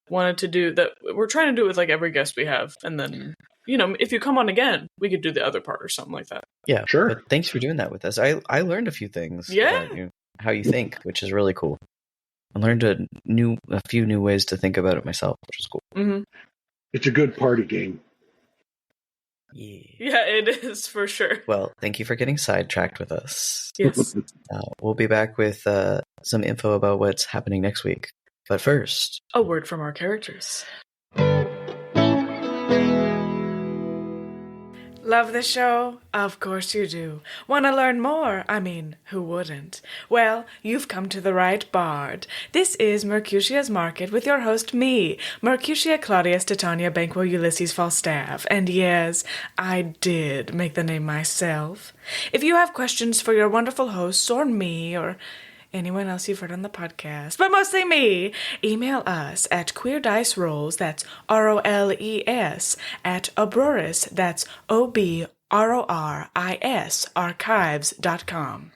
wanted to do. That we're trying to do with like every guest we have, and then if you come on again, we could do the other part or something like that. Yeah, Sure. But thanks for doing that with us. I learned a few things Yeah. about you, how you think, which is really cool. I learned a few new ways to think about it myself, which is cool. Mm-hmm. It's a good party game. Yeah, it is for sure. Well, thank you for getting sidetracked with us. Yes. We'll be back with some info about what's happening next week. But first, A word from our characters. Love the show? Of course you do. Want to learn more? I mean, who wouldn't? Well, you've come to the right bard. This is Mercutia's Market with your host, me, Mercutia Claudius Titania Banquo Ulysses Falstaff. And yes, I did make the name myself. If you have questions for your wonderful hosts or me or anyone else you've heard on the podcast, but mostly me, email us at queerdicerolls, that's ROLES, at Obroris, that's OBRORIS, archives.com.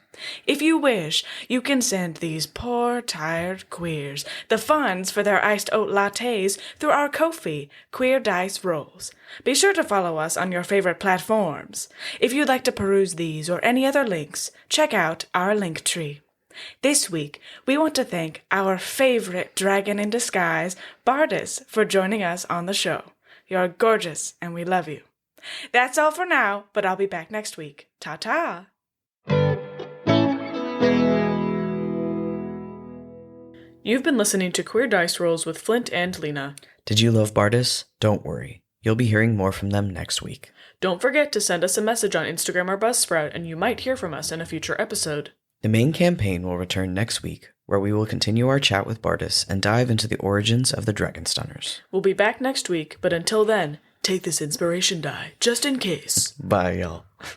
If you wish, you can send these poor, tired queers the funds for their iced oat lattes through our Ko-fi, Queer Dice Rolls. Be sure to follow us on your favorite platforms. If you'd like to peruse these or any other links, check out our link tree. This week, we want to thank our favorite dragon in disguise, Bartis, for joining us on the show. You're gorgeous, and we love you. That's all for now, but I'll be back next week. Ta-ta! You've been listening to Queer Dice Rolls with Flynt and Lena. Did you love Bartis? Don't worry. You'll be hearing more from them next week. Don't forget to send us a message on Instagram or Buzzsprout, and you might hear from us in a future episode. The main campaign will return next week, where we will continue our chat with Bartis and dive into the origins of the Dragonstunners. We'll be back next week, but until then, take this inspiration die, just in case. Bye, y'all.